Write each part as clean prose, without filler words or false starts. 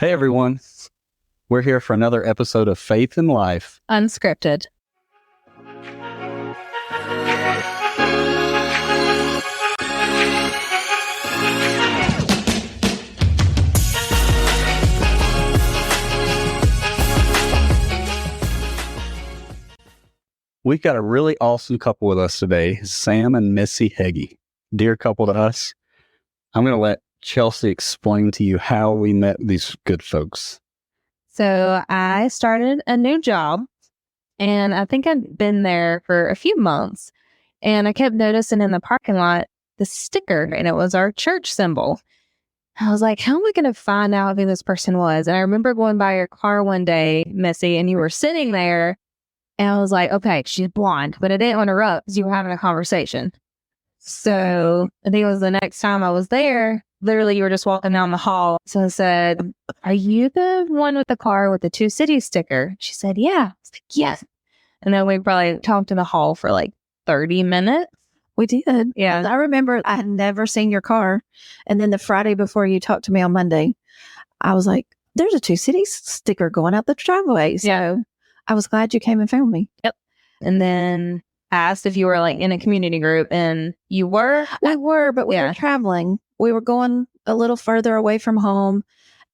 Hey everyone, we're here for another episode of Faith and Life Unscripted. We've got a really awesome couple with us today, Sam and Missy Hege. Dear couple to us. I'm going to let Chelsea explain to you how we met these good folks. So I started a new job, and I think I'd been there for a few months, and I kept noticing in the parking lot the sticker, and it was our church symbol. I was like, how am I going to find out who this person was? And I remember going by your car one day, Missy, and you were sitting there, and I was like, okay, she's blonde, but I didn't interrupt because you were having a conversation. So I think it was the next time I was there, literally you were just walking down the hall. So I said, are you the one with the car with the Two Cities sticker? She said, yeah. I was like, yes. And then we probably talked in the hall for like 30 minutes. We did. Yeah. I remember I had never seen your car. And then the Friday before you talked to me on Monday, I was like, there's a Two Cities sticker going out the driveway. So Yeah. I was glad you came and found me. Yep. And then I asked if you were like in a community group, and you were? We were, but we Yeah. were traveling. We were going a little further away from home,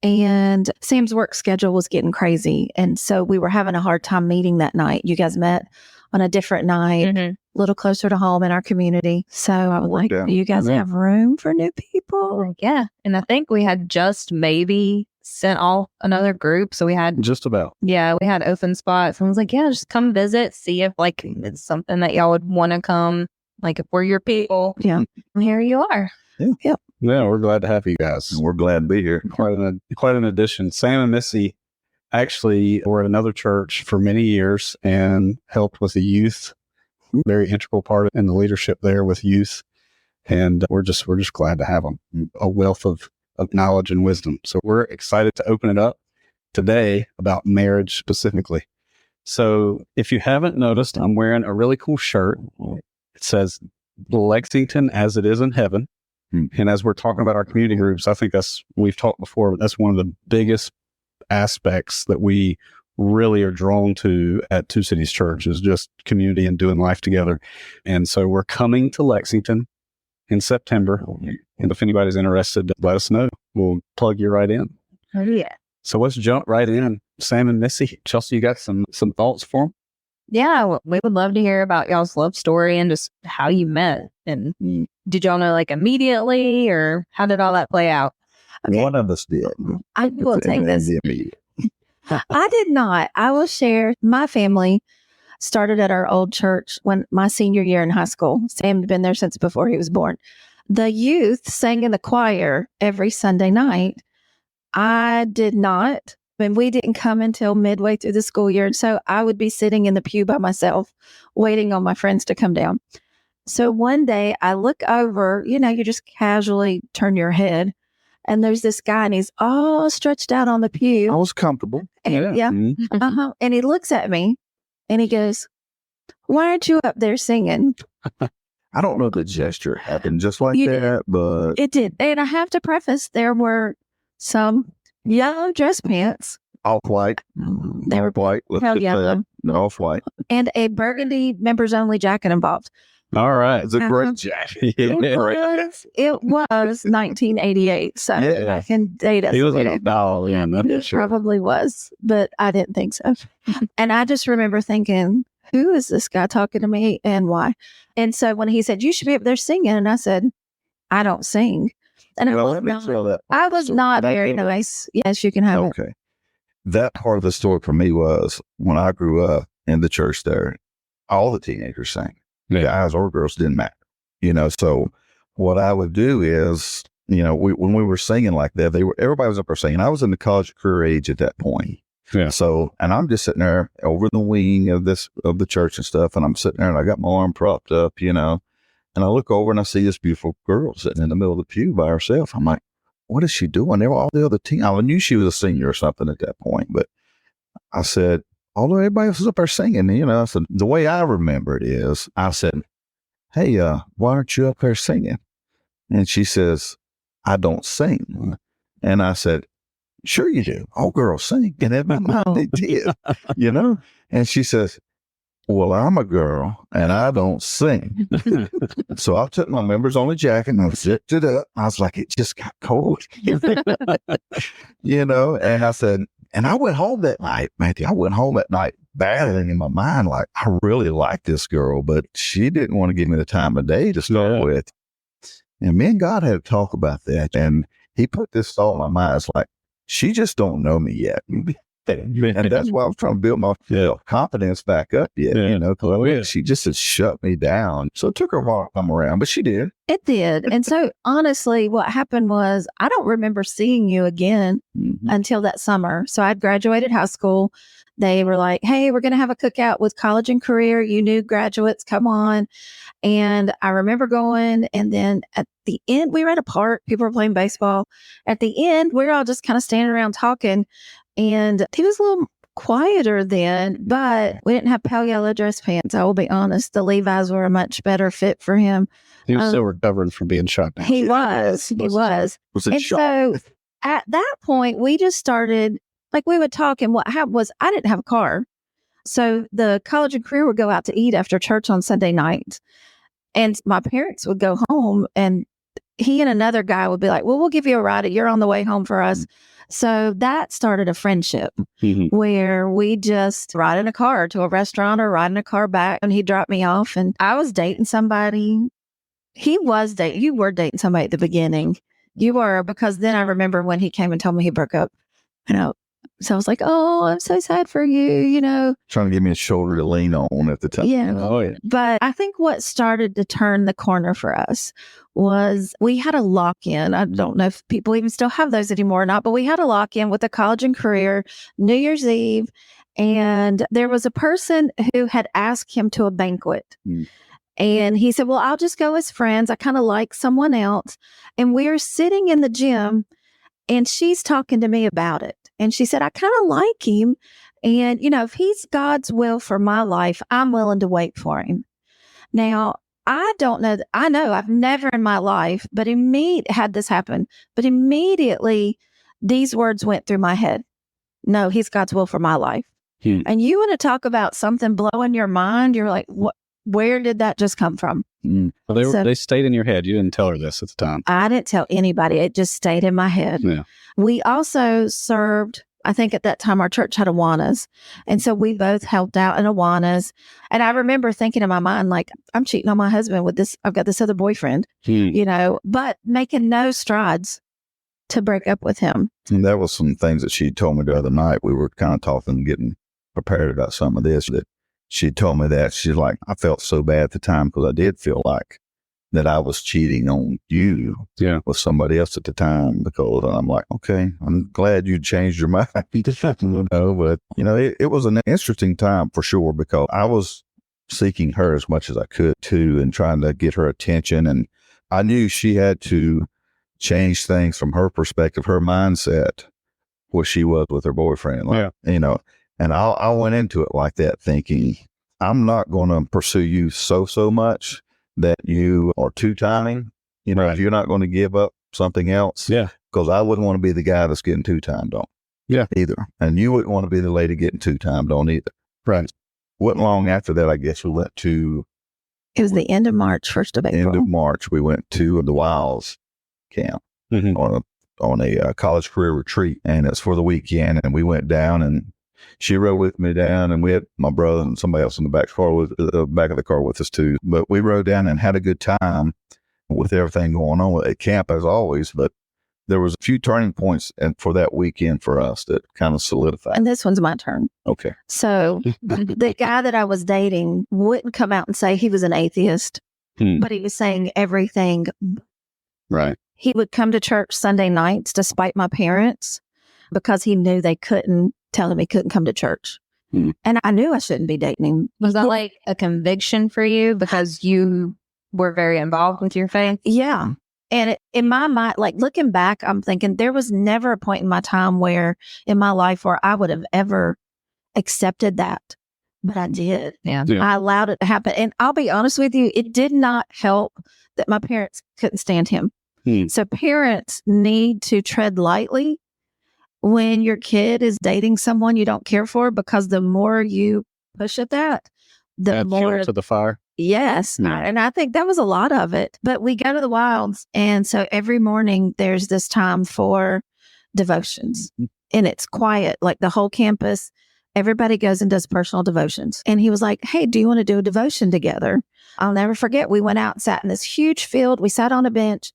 and Sam's work schedule was getting crazy. And so we were having a hard time meeting that night. You guys met on a different night, Mhm. a little closer to home in our community. So I was like, Yeah. do you guys Yeah. have room for new people? Like, yeah. And I think we had just maybe sent off another group. So we had Just about. we had open spots, and I was like, yeah, just come visit, see if like it's something that y'all would want to come, like if we're your people. Yeah. And here you are. Yeah, we're glad to have you guys. We're glad to be here. Quite an addition. Sam and Missy actually were at another church for many years and helped with the youth. Very integral part in the leadership there with youth. And we're just glad to have them. A wealth of knowledge and wisdom. So we're excited to open it up today about marriage specifically. So if you haven't noticed, I'm wearing a really cool shirt. It says Lexington as it is in heaven. And as we're talking about our community groups, I think we've talked before, but that's one of the biggest aspects that we really are drawn to at Two Cities Church is just community and doing life together. And so we're coming to Lexington in September. And if anybody's interested, let us know. We'll plug you right in. Oh yeah. So let's jump right in. Sam and Missy, Chelsea, you got some thoughts for them? Yeah, we would love to hear about y'all's love story and just how you met. And did y'all know like immediately, or how did all that play out? Okay. One of us did. I will take this. Immediate. I did not. I will share. My family started at our old church when my senior year in high school. Sam had been there since before he was born. The youth sang in the choir every Sunday night. I did not. And we didn't come until midway through the school year. And so I would be sitting in the pew by myself, waiting on my friends to come down. So one day I look over, you just casually turn your head, and there's this guy, and he's all stretched out on the pew. I was comfortable. And, yeah. Mhm. And he looks at me and he goes, why aren't you up there singing? I don't know if the gesture happened just like You that, but It did. And I have to preface, there were some yellow dress pants. off-white. They were Off-white. Let's hell just say yellow. that. No, off-white. And a burgundy members only jacket involved. All right. It's a Uh-huh. great jacket. It was 1988. So Yeah. I can date us. He was like later. a doll. Yeah, that's It sure. probably was, but I didn't think so. And I just remember thinking, who is this guy talking to me and why? And so when he said, you should be up there singing, and I said, I don't sing. And I Well, was let me not, tell that. I was story. not That- very nice. Yes, you can have it. Okay. That part of the story for me was when I grew up in the church there, all the teenagers sang. Yeah. Guys or girls didn't matter. So what I would do is, when we were singing like that, everybody was up there singing. I was in the college career age at that point. Yeah. So, and I'm just sitting there over the wing of the church and stuff. And I'm sitting there and I got my arm propped up, and I look over and I see this beautiful girl sitting in the middle of the pew by herself. I'm like, what is she doing? There were all the other teens. I knew she was a senior or something at that point, but I said, although everybody else was up there singing, I said, the way I remember it is, I said, hey, why aren't you up there singing? And she says, I don't sing. And I said, sure you do. All girls sing. And in my mind, they did, you know? And she says, well, I'm a girl and I don't sing. So I took my members only jacket and I zipped it up. I was like, it just got cold, you know? And I said, and I went home that night, Matthew. I went home that night battling in my mind, like, I really like this girl, but she didn't want to give me the time of day to start with. And me and God had to talk about that. And he put this thought in my mind. It's like, she just don't know me yet. And that's why I was trying to build my confidence back up yet, you know, because she just had shut me down. So it took her a while to come around, but she did. It did. And so honestly, what happened was I don't remember seeing you again until that summer. So I'd graduated high school. They were like, hey, we're going to have a cookout with college and career. You new graduates, come on. And I remember going, and then at the end, we were at a park. People were playing baseball. At the end, we were all just kind of standing around talking. And he was a little quieter then, but we didn't have pale yellow dress pants. I will be honest. The Levi's were a much better fit for him. He was still recovering from being shot down. He was. He was. And so at that point, we just started, like we would talk, and what happened was I didn't have a car. So the college and career would go out to eat after church on Sunday night. And my parents would go home, and he and another guy would be like, well, we'll give you a ride. You're on the way home for us. So that started a friendship where we just ride in a car to a restaurant or ride in a car back, and he dropped me off, and I was dating somebody. You were dating somebody at the beginning. You were, because then I remember when he came and told me he broke up, you know, so I was like, oh, I'm so sad for you, you know. Trying to give me a shoulder to lean on at the time. Yeah. Oh, yeah. But I think what started to turn the corner for us was we had a lock-in. I don't know if people even still have those anymore or not, but we had a lock-in with the college and career, New Year's Eve. And there was a person who had asked him to a banquet. And he said, well, I'll just go as friends. I kind of like someone else. And we're sitting in the gym, and she's talking to me about it. And she said, I kind of like him. And, you know, if he's God's will for my life, I'm willing to wait for him. Now, I don't know. I know I've never in my life, but had this happen. But immediately these words went through my head. No, he's God's will for my life. And you want to talk about something blowing your mind. You're like, what? Where did that just come from? Well, they stayed in your head. You didn't tell her this at the time. I didn't tell anybody. It just stayed in my head. Yeah. We also served, I think at that time our church had Awanas. And so we both helped out in Awanas. And I remember thinking in my mind, like, I'm cheating on my husband with this. I've got this other boyfriend, you know, but making no strides to break up with him. And that was some things that she told me the other night. We were kind of talking, getting prepared about some of this, that she told me that. She's like, I felt so bad at the time because I did feel like that I was cheating on you with somebody else at the time, because I'm like, okay, I'm glad you changed your mind. But, you know, it was an interesting time for sure, because I was seeking her as much as I could too, and trying to get her attention. And I knew she had to change things from her perspective, her mindset, where she was with her boyfriend, like, you know. And I went into it like that, thinking, I'm not going to pursue you so much that you are two-timing. You know, if you're not going to give up something else. Because I wouldn't want to be the guy that's getting two-timed on. Either. And you wouldn't want to be the lady getting two-timed on either. Right. Wasn't long after that, I guess we went to. It was the end of March, 1st of April. End of March, we went to the Wilds camp on a college career retreat. And it's for the weekend. And we went down, and she rode with me down, and we had my brother and somebody else in the back of the car with us too. But we rode down and had a good time with everything going on at camp as always. But there was a few turning points and for that weekend for us that kind of solidified. And this one's my turn. Okay. So the guy that I was dating wouldn't come out and say he was an atheist, but he was saying everything. Right. He would come to church Sunday nights despite my parents, because he knew they couldn't tell him he couldn't come to church. And I knew I shouldn't be dating him. Was that like a conviction for you because you were very involved with your faith? Yeah. And in my mind, like looking back, I'm thinking there was never a point in my time in my life where I would have ever accepted that. But I did. Yeah. I allowed it to happen. And I'll be honest with you, it did not help that my parents couldn't stand him. So parents need to tread lightly when your kid is dating someone you don't care for, because the more you push at that, the Add more fuel to the fire. Yes. Yeah. And I think that was a lot of it. But we go to the wilds. And so every morning there's this time for devotions. And it's quiet, like the whole campus. Everybody goes and does personal devotions. And he was like, hey, do you want to do a devotion together? I'll never forget. We went out and sat in this huge field. We sat on a bench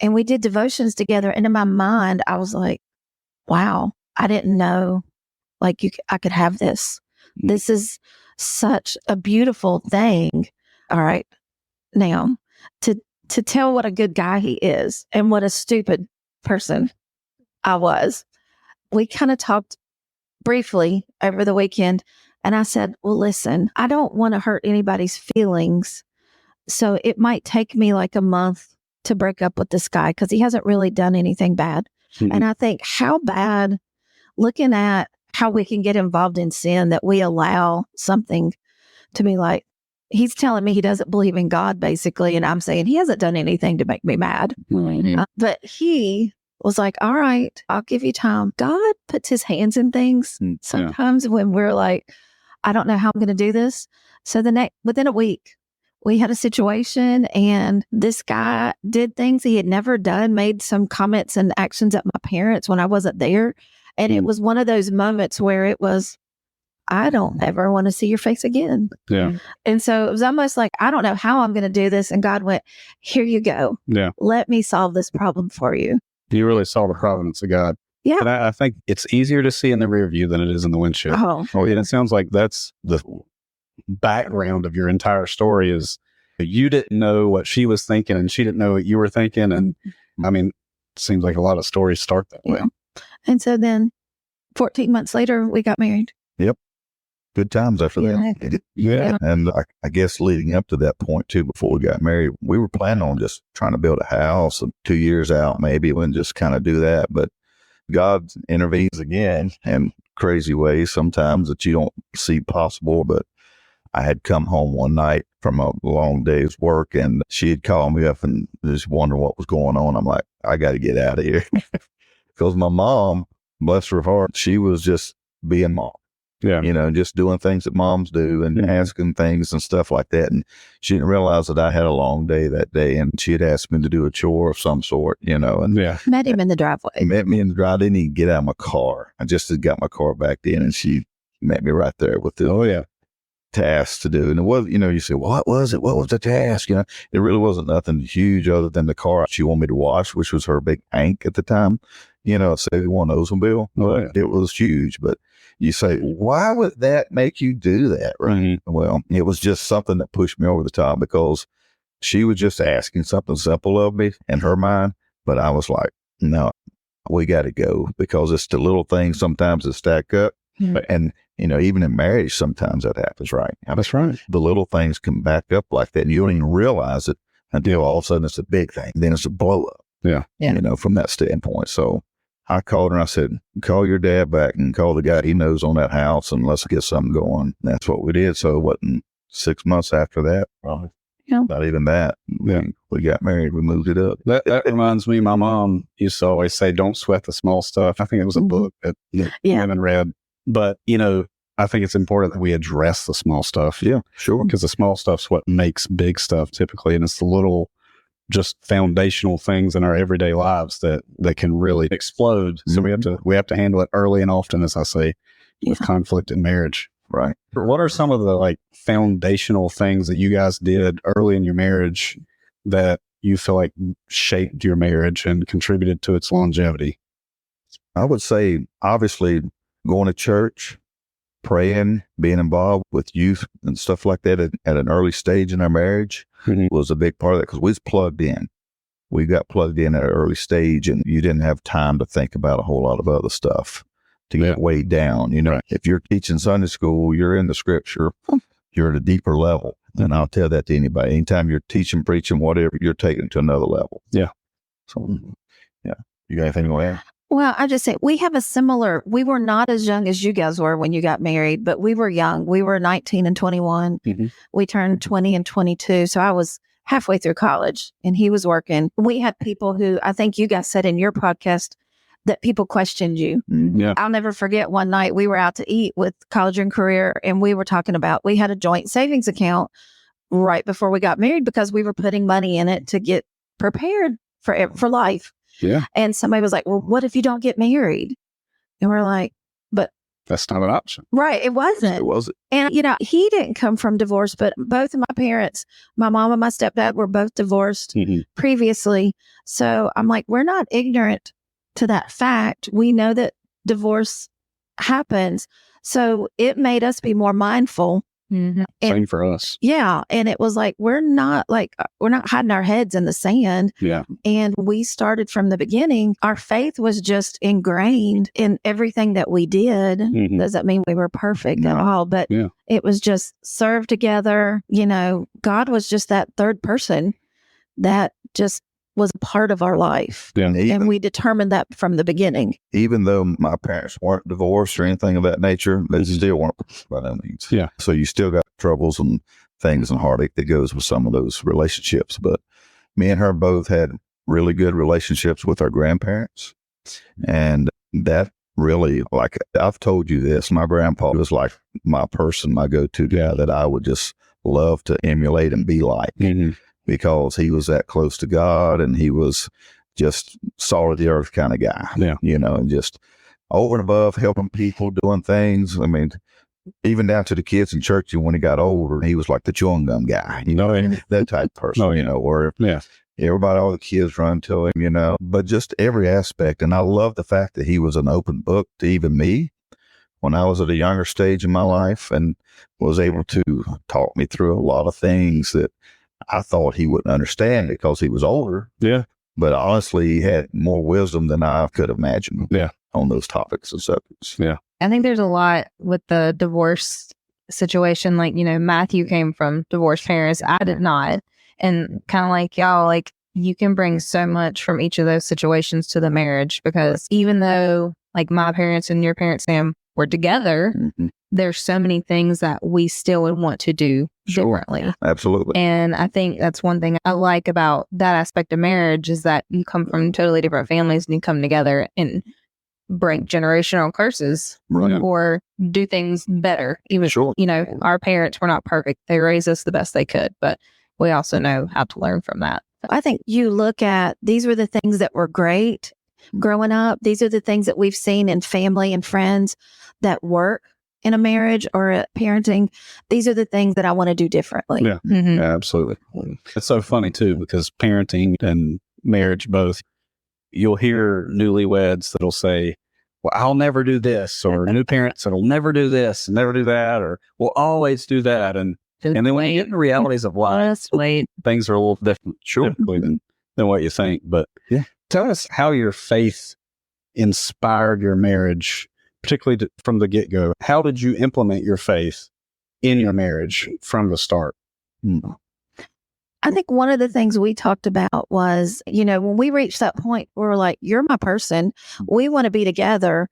and we did devotions together. And in my mind, I was like, wow, I didn't know I could have this. This is such a beautiful thing. All right. Now, to tell what a good guy he is and what a stupid person I was, we kind of talked briefly over the weekend. And I said, well, listen, I don't want to hurt anybody's feelings. So it might take me like a month to break up with this guy because he hasn't really done anything bad. And I think how bad, looking at how we can get involved in sin, that we allow something to be like, he's telling me he doesn't believe in God, basically. And I'm saying he hasn't done anything to make me mad. But he was like, all right, I'll give you time. God puts his hands in things sometimes when we're like, I don't know how I'm going to do this. So within a week, we had a situation and this guy did things he had never done, made some comments and actions at my parents when I wasn't there. And it was one of those moments where it was, I don't ever want to see your face again. Yeah. And so it was almost like, I don't know how I'm going to do this. And God went, here you go. Yeah. Let me solve this problem for you. You really saw the providence of God. Yeah. And I think it's easier to see in the rear view than it is in the windshield. And it sounds like that's the background of your entire story is you didn't know what she was thinking and she didn't know what you were thinking. And I mean, it seems like a lot of stories start that way. And so then 14 months later, we got married. Yep. Good times after that. Yeah. And I guess leading up to that point too, before we got married, we were planning on just trying to build a house 2 years out, maybe, and just kind of do that. But God intervenes again in crazy ways sometimes that you don't see possible. But I had come home one night from a long day's work and she had called me up and just wondering what was going on. I'm like, I got to get out of here. Because my mom, bless her heart, she was just being mom. Yeah. You know, just doing things that moms do and asking things and stuff like that. And she didn't realize that I had a long day that day. And she had asked me to do a chore of some sort, you know. And met him in the driveway. Met me in the driveway. I didn't even get out of my car. I just had got my car back in and she met me right there with the task to do. And it was, you know, you say, well, what was it? What was the task? You know, it really wasn't nothing huge other than the car she wanted me to wash, which was her big hank at the time. You know, a 71 Oldsmobile. It was huge, but you say, why would that make you do that? Right. Well, it was just something that pushed me over the top because she was just asking something simple of me in her mind. But I was like, no, we got to go because it's the little things sometimes that stack up. And, you know, even in marriage, sometimes that happens, right? That's right. The little things can back up like that. And you don't even realize it until all of a sudden it's a big thing. Then it's a blow up. Yeah. You know, from that standpoint. So I called her and I said, call your dad back and call the guy he knows on that house and let's get something going. And that's what we did. So it wasn't 6 months after that, probably. Yeah. Not even that. We got married. We moved it up. That reminds me, my mom used to always say, don't sweat the small stuff. I think it was a book that women read. But, you know, I think it's important that we address the small stuff. Yeah, sure. Because the small stuff's what makes big stuff typically. And it's the little just foundational things in our everyday lives that can really explode. So we have to handle it early and often, as I say, with conflict in marriage. Right. What are some of the like foundational things that you guys did early in your marriage that you feel like shaped your marriage and contributed to its longevity? I would say, obviously, going to church, praying, being involved with youth and stuff like that at an early stage in our marriage was a big part of that because we was plugged in. We got plugged in at an early stage and you didn't have time to think about a whole lot of other stuff to get weighed down. You know, if you're teaching Sunday school, you're in the scripture, you're at a deeper level. And I'll tell that to anybody. Anytime you're teaching, preaching, whatever, you're taking it to another level. Yeah. So, yeah. You got anything to add? Well, I just say we were not as young as you guys were when you got married, but we were young. We were 19 and 21. We turned 20 and 22. So I was halfway through college and he was working. We had people who I think you guys said in your podcast, that people questioned you. Yeah. I'll never forget one night we were out to eat with College and Career, and we were talking about, we had a joint savings account right before we got married because we were putting money in it to get prepared for life. Yeah. And somebody was like, well, what if you don't get married? And we're like, but That's not an option. right, it wasn't. It was And, he didn't come from divorce, but both of my parents, my mom and my stepdad, were both divorced previously. So I'm like, we're not ignorant to that fact. We know that divorce happens. So it made us be more mindful. Mm-hmm. Same for us. Yeah. And it was like, we're not hiding our heads in the sand. Yeah. And we started from the beginning. Our faith was just ingrained in everything that we did. Mhm. Does that mean we were perfect at No. all? But Yeah. it was just served together. God was just that third person that just was a part of our life. Yeah. And we determined that from the beginning. Even though my parents weren't divorced or anything of that nature, they still weren't by no means. Yeah. So you still got troubles and things and heartache that goes with some of those relationships. But me and her both had really good relationships with our grandparents. And that really, like I've told you this, my grandpa was like my person, my go-to guy that I would just love to emulate and be like. Mhm. Because he was that close to God and he was just salt of the earth kind of guy. Yeah. And just over and above helping people, doing things. I mean, even down to the kids in church, when he got older, he was like the chewing gum guy, that type of person, Oh, yeah. where Yeah. everybody, all the kids run to him, but just every aspect. And I love the fact that he was an open book to even me when I was at a younger stage in my life and was able to talk me through a lot of things that I thought he wouldn't understand because he was older. Yeah. But honestly, he had more wisdom than I could imagine. Yeah. On those topics and subjects. Yeah. I think there's a lot with the divorce situation. Like, Matthew came from divorced parents. I did not. And kind of like y'all, like you can bring so much from each of those situations to the marriage because even though like my parents and your parents, Sam, were together, Mhm. there's so many things that we still would want to do Sure. differently. Absolutely. And I think that's one thing I like about that aspect of marriage is that you come from totally different families and you come together and break generational curses Right. or do things better. Even, Sure. our parents were not perfect. They raised us the best they could, but we also know how to learn from that. I think you look at, these were the things that were great growing up. These are the things that we've seen in family and friends that work in a marriage or a parenting. These are the things that I want to do differently. Yeah. Mhm. Yeah, absolutely. It's so funny too, because parenting and marriage both, you'll hear newlyweds that'll say, well, I'll never do this, or new parents that'll never do this, never do that, or we'll always do that. And then when you get the realities of life, Just wait. things are a little different, typically than what you think. But Yeah. Tell us how your faith inspired your marriage, particularly from the get-go. How did you implement your faith in your marriage from the start? I think one of the things we talked about was, when we reached that point, we were like, you're my person. We want to be together.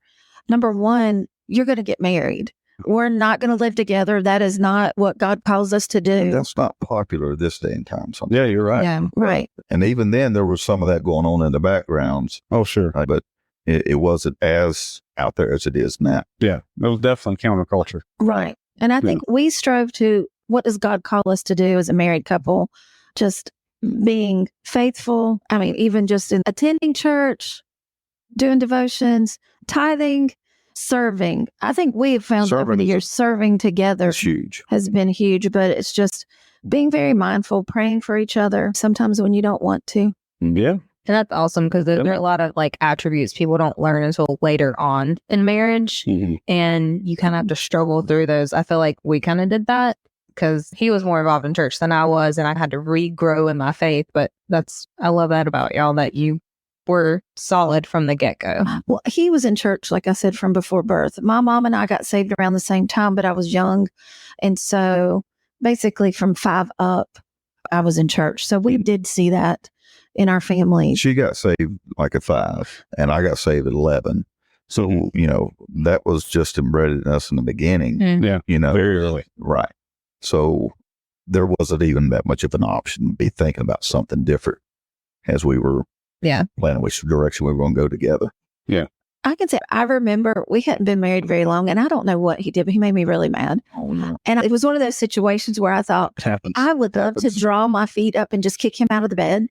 Number one, you're going to get married. We're not going to live together. That is not what God calls us to do. That's not popular this day and time. Sometimes. Yeah, you're right. Yeah. Right. And even then, there was some of that going on in the backgrounds, Oh, sure. but it wasn't as out there as it is now. Yeah, it was definitely counterculture. Right. And I think we strove to, what does God call us to do as a married couple? Just being faithful. I mean, even just in attending church, doing devotions, tithing, serving. I think we have found over Serving the is- years, serving together It's huge. has been huge, but it's just being very mindful, praying for each other sometimes when you don't want to. Yeah. And that's awesome because there are a lot of like attributes people don't learn until later on in marriage. Mhm. And you kind of have to struggle through those. I feel like we kind of did that because he was more involved in church than I was. And I had to regrow in my faith. But I love that about y'all, that you were solid from the get-go. Well, he was in church, like I said, from before birth. My mom and I got saved around the same time, but I was young. And so basically from 5 up, I was in church. So we did see that in our family. She got saved like at 5, and I got saved at 11. So, that was just embedded in us in the beginning, Mm. Yeah. Very early. Right. So there wasn't even that much of an option to be thinking about something different as we were Yeah. planning which direction we were going to go together. Yeah. I can say I remember we hadn't been married very long, and I don't know what he did, but he made me really mad. Oh, no. And it was one of those situations where I thought, It happens. I would love to draw my feet up and just kick him out of the bed.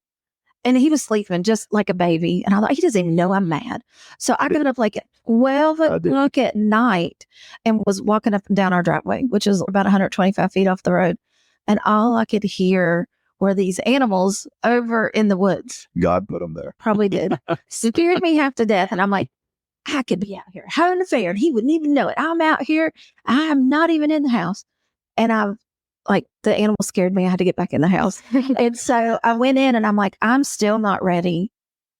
And he was sleeping just like a baby. And I thought, he doesn't even know I'm mad. So I got up like at 12 o'clock at night and was walking up and down our driveway, which is about 125 feet off the road. And all I could hear were these animals over in the woods. God put them there. Probably did. Scared me half to death. And I'm like, I could be out here having an affair and he wouldn't even know it. I'm out here. I am not even in the house. And the animal scared me. I had to get back in the house. And so I went in and I'm like, I'm still not ready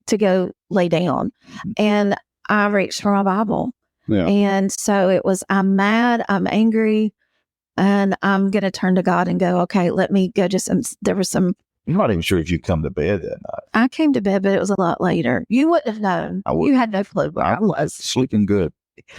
to go lay down. And I reached for my Bible. Yeah. And so it was, I'm mad, I'm angry, and I'm going to turn to God and go, okay, let me go there was some. I'm not even sure if you come to bed that night. I came to bed, but it was a lot later. You wouldn't have known. You had no clue where I was. Sleeping good.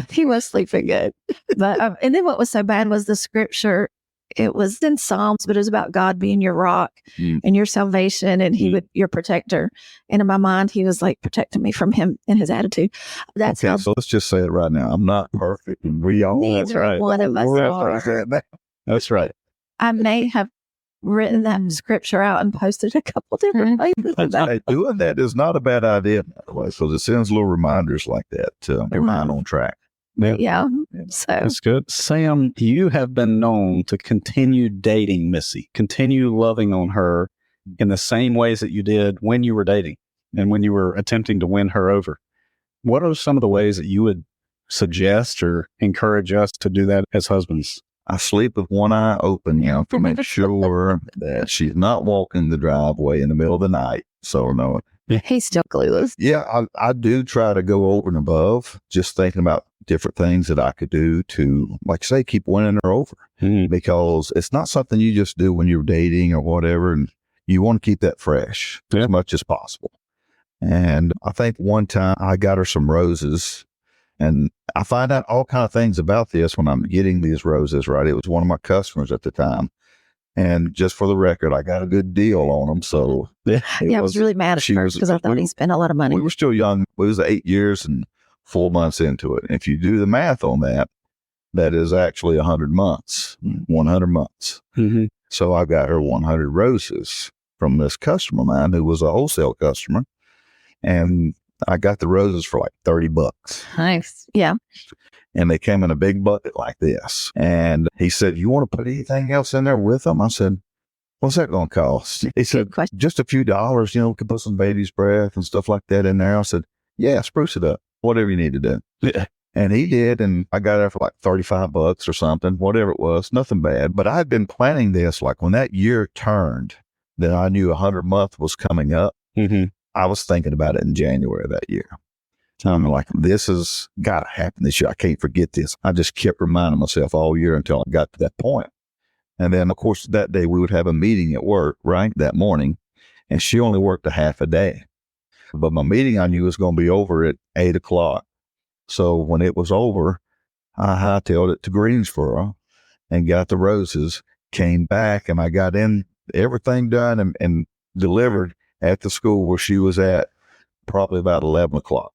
He was sleeping good. But, and then what was so bad was the scripture. It was in Psalms, but it was about God being your rock and your salvation, and he would your protector. And in my mind, he was like protecting me from him and his attitude. That's okay, so let's just say it right now. I'm not perfect, and we all. That's right. One of us are. That's right. I may have written that scripture out and posted a couple different places. Hey, doing that is not a bad idea, by the way. So it sends little reminders like that to your mind on track. Yeah. So That's good. Sam, you have been known to continue dating Missy, continue loving on her in the same ways that you did when you were dating and when you were attempting to win her over. What are some of the ways that you would suggest or encourage us to do that as husbands? I sleep with one eye open, to make sure that she's not walking the driveway in the middle of the night. So, no. he's still clueless. Yeah, I do try to go over and above, just thinking about different things that I could do to, like I say, keep winning her over. Because it's not something you just do when you're dating or whatever. And you want to keep that fresh as much as possible. And I think one time I got her some roses. And I find out all kind of things about this when I'm getting these roses, right? It was one of my customers at the time. And just for the record, I got a good deal on them. So I was really mad at first because I thought he spent a lot of money. We were still young. We was 8 years and 4 months into it. And if you do the math on that, that is actually 100 months, 100 months. Mm-hmm. So I got her 100 roses from this customer of mine who was a wholesale customer. And I got the roses for like $30. Nice. Yeah. And they came in a big bucket like this. And he said, you want to put anything else in there with them? I said, what's that going to cost? He said, just a few dollars, we could put some baby's breath and stuff like that in there. I said, yeah, spruce it up, whatever you need to do. Yeah. And he did. And I got it for like $35 or something, whatever it was, nothing bad. But I had been planning this, like when that year turned, that I knew 100 month was coming up. Mm-hmm. I was thinking about it in January of that year. I'm like, this has got to happen this year. I can't forget this. I just kept reminding myself all year until I got to that point. And then, of course, that day we would have a meeting at work, right, that morning. And she only worked a half a day. But my meeting I knew was going to be over at 8 o'clock. So when it was over, I hightailed it to Greensboro and got the roses, came back, and I got in everything done and delivered at the school where she was at probably about 11 o'clock.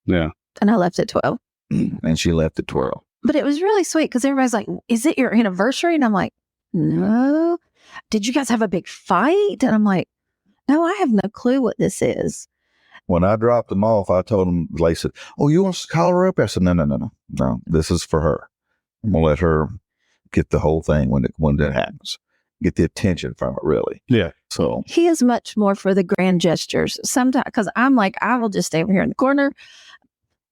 Yeah. And I left at 12. And she left at 12. But it was really sweet because everybody's like, is it your anniversary? And I'm like, no. Did you guys have a big fight? And I'm like, no, I have no clue what this is. When I dropped them off, I told them, they said, oh, you want us to call her up? I said, no, this is for her. I'm going to let her get the whole thing when it happens. Get the attention from it, really. Yeah. So he is much more for the grand gestures sometimes, because I'm like, I will just stay over here in the corner.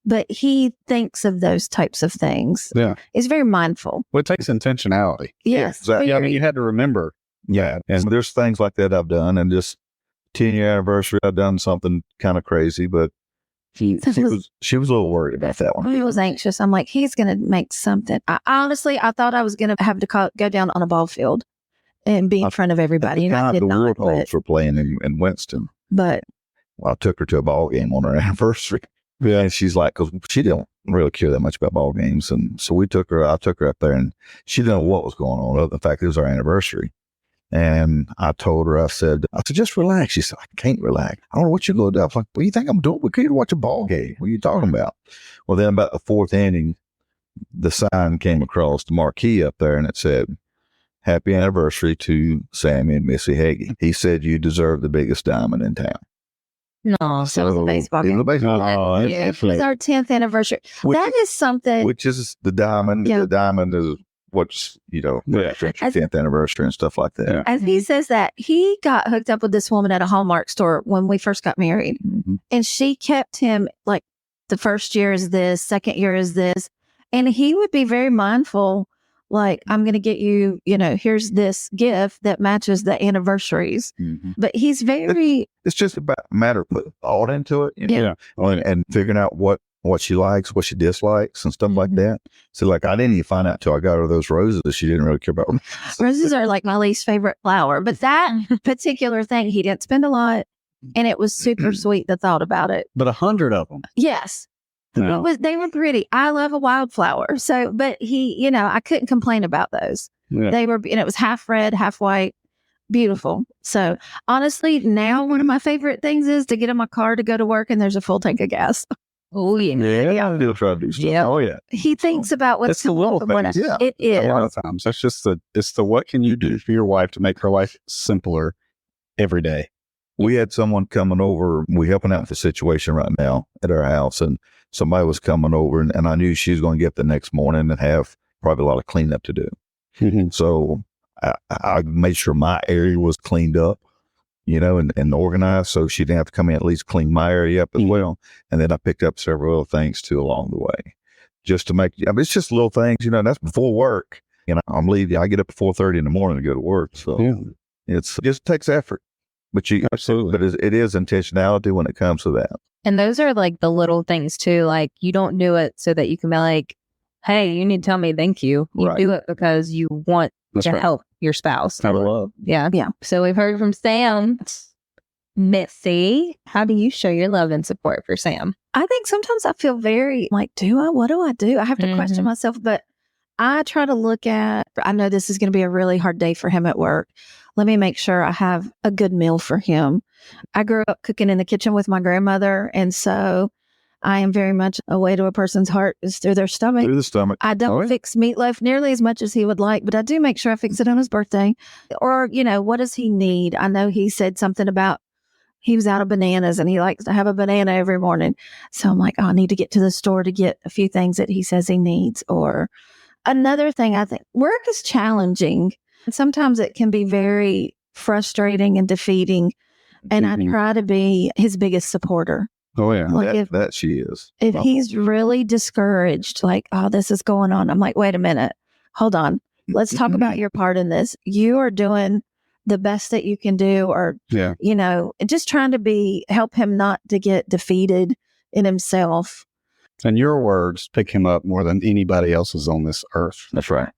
But he thinks of those types of things. Yeah. He's very mindful. Well, it takes intentionality. Yes. Exactly. Yeah, I mean, you had to remember. Yeah. And there's things like that I've done. And just 10-year anniversary, I've done something kind of crazy, but she was a little worried about that one. I was anxious. I'm like, he's going to make something. I thought I was going to have to go down on a ball field and be in front of everybody. And I did the not. Warthogs were playing in Winston. But I took her to a ball game on her anniversary. Yeah. And she's like, because she didn't really care that much about ball games. And so I took her up there, and she didn't know what was going on other than the fact it was our anniversary. And I told her, I said, just relax. She said, I can't relax. I don't know what you're going to do. I was like, what do you think I'm doing? We're here to watch a ball game. What are you talking about? Well, then about the fourth inning, the sign came across the marquee up there and it said, happy anniversary to Sam and Missy Hege. He said, you deserve the biggest diamond in town. No, That was a baseball It was game. a baseball Oh, Yeah, it was our 10th anniversary. Which- That is something. which is the diamond. Yeah. The diamond is what's, Yeah. after your 10th anniversary and stuff like that. Yeah. As he says that, he got hooked up with this woman at a Hallmark store when we first got married. Mhm. And she kept him like the first year is this, second year is this. And he would be very mindful, like, I'm going to get you, here's this gift that matches the anniversaries. Mhm. But he's very, It's just about a matter of putting thought into it, Yeah. and figuring out what she likes, what she dislikes, and stuff like Mhm. that. So, like, I didn't even find out till I got her those roses that she didn't really care about. roses are like my least favorite flower. But that particular thing, he didn't spend a lot. And it was super sweet, the thought about it. But 100 of them. Yes. No. They were pretty. I love a wildflower. So, but he, I couldn't complain about those. Yeah. They were, and it was half red, half white. Beautiful. So honestly, now one of my favorite things is to get in my car to go to work and there's a full tank of gas. Oh, yeah. Yeah, I do try to do stuff. Yeah. Oh, yeah. He thinks about what's It's the little coming up. things. Yeah. It is. A lot of times. That's just it's the what can you do for your wife to make her life simpler every day? We had someone coming over. We helping out with the situation right now at our house, and somebody was coming over, and I knew she was going to get up the next morning and have probably a lot of cleanup to do. So I made sure my area was cleaned up, and organized, so she didn't have to come in, at least clean my area up as Mhm. well. And then I picked up several other things too along the way, just to make. It's just little things, that's before work. I'm leaving. I get up at 4:30 in the morning to go to work, so Yeah. it just takes effort. But Absolutely. it is intentionality when it comes to that. And those are like the little things too. Like you don't do it so that you can be like, hey, you need to tell me thank you. You Right. do it because you want That's to right. help your spouse. Out of love. Yeah. Yeah. So we've heard from Sam. Missy, how do you show your love and support for Sam? I think sometimes I feel very like, what do I do? I have to question Mhm. myself, but I try to look at, I know this is going to be a really hard day for him at work. Let me make sure I have a good meal for him. I grew up cooking in the kitchen with my grandmother. And so I am very much a way to a person's heart is through their stomach. Through the stomach. I don't Oh, yeah. fix meatloaf nearly as much as he would like, but I do make sure I fix it on his birthday. Or, what does he need? I know he said something about he was out of bananas and he likes to have a banana every morning. So I'm like, I need to get to the store to get a few things that he says he needs. Or another thing, I think work is challenging. Sometimes it can be very frustrating and defeating. And I Mhm. try to be his biggest supporter. Oh, yeah. Like That she is. if he's really discouraged, like, oh, this is going on, I'm like, wait a minute, hold on. Let's talk about your part in this. You are doing the best that you can do, or, Yeah. just trying to help him not to get defeated in himself. And your words pick him up more than anybody else's on this earth. That's right.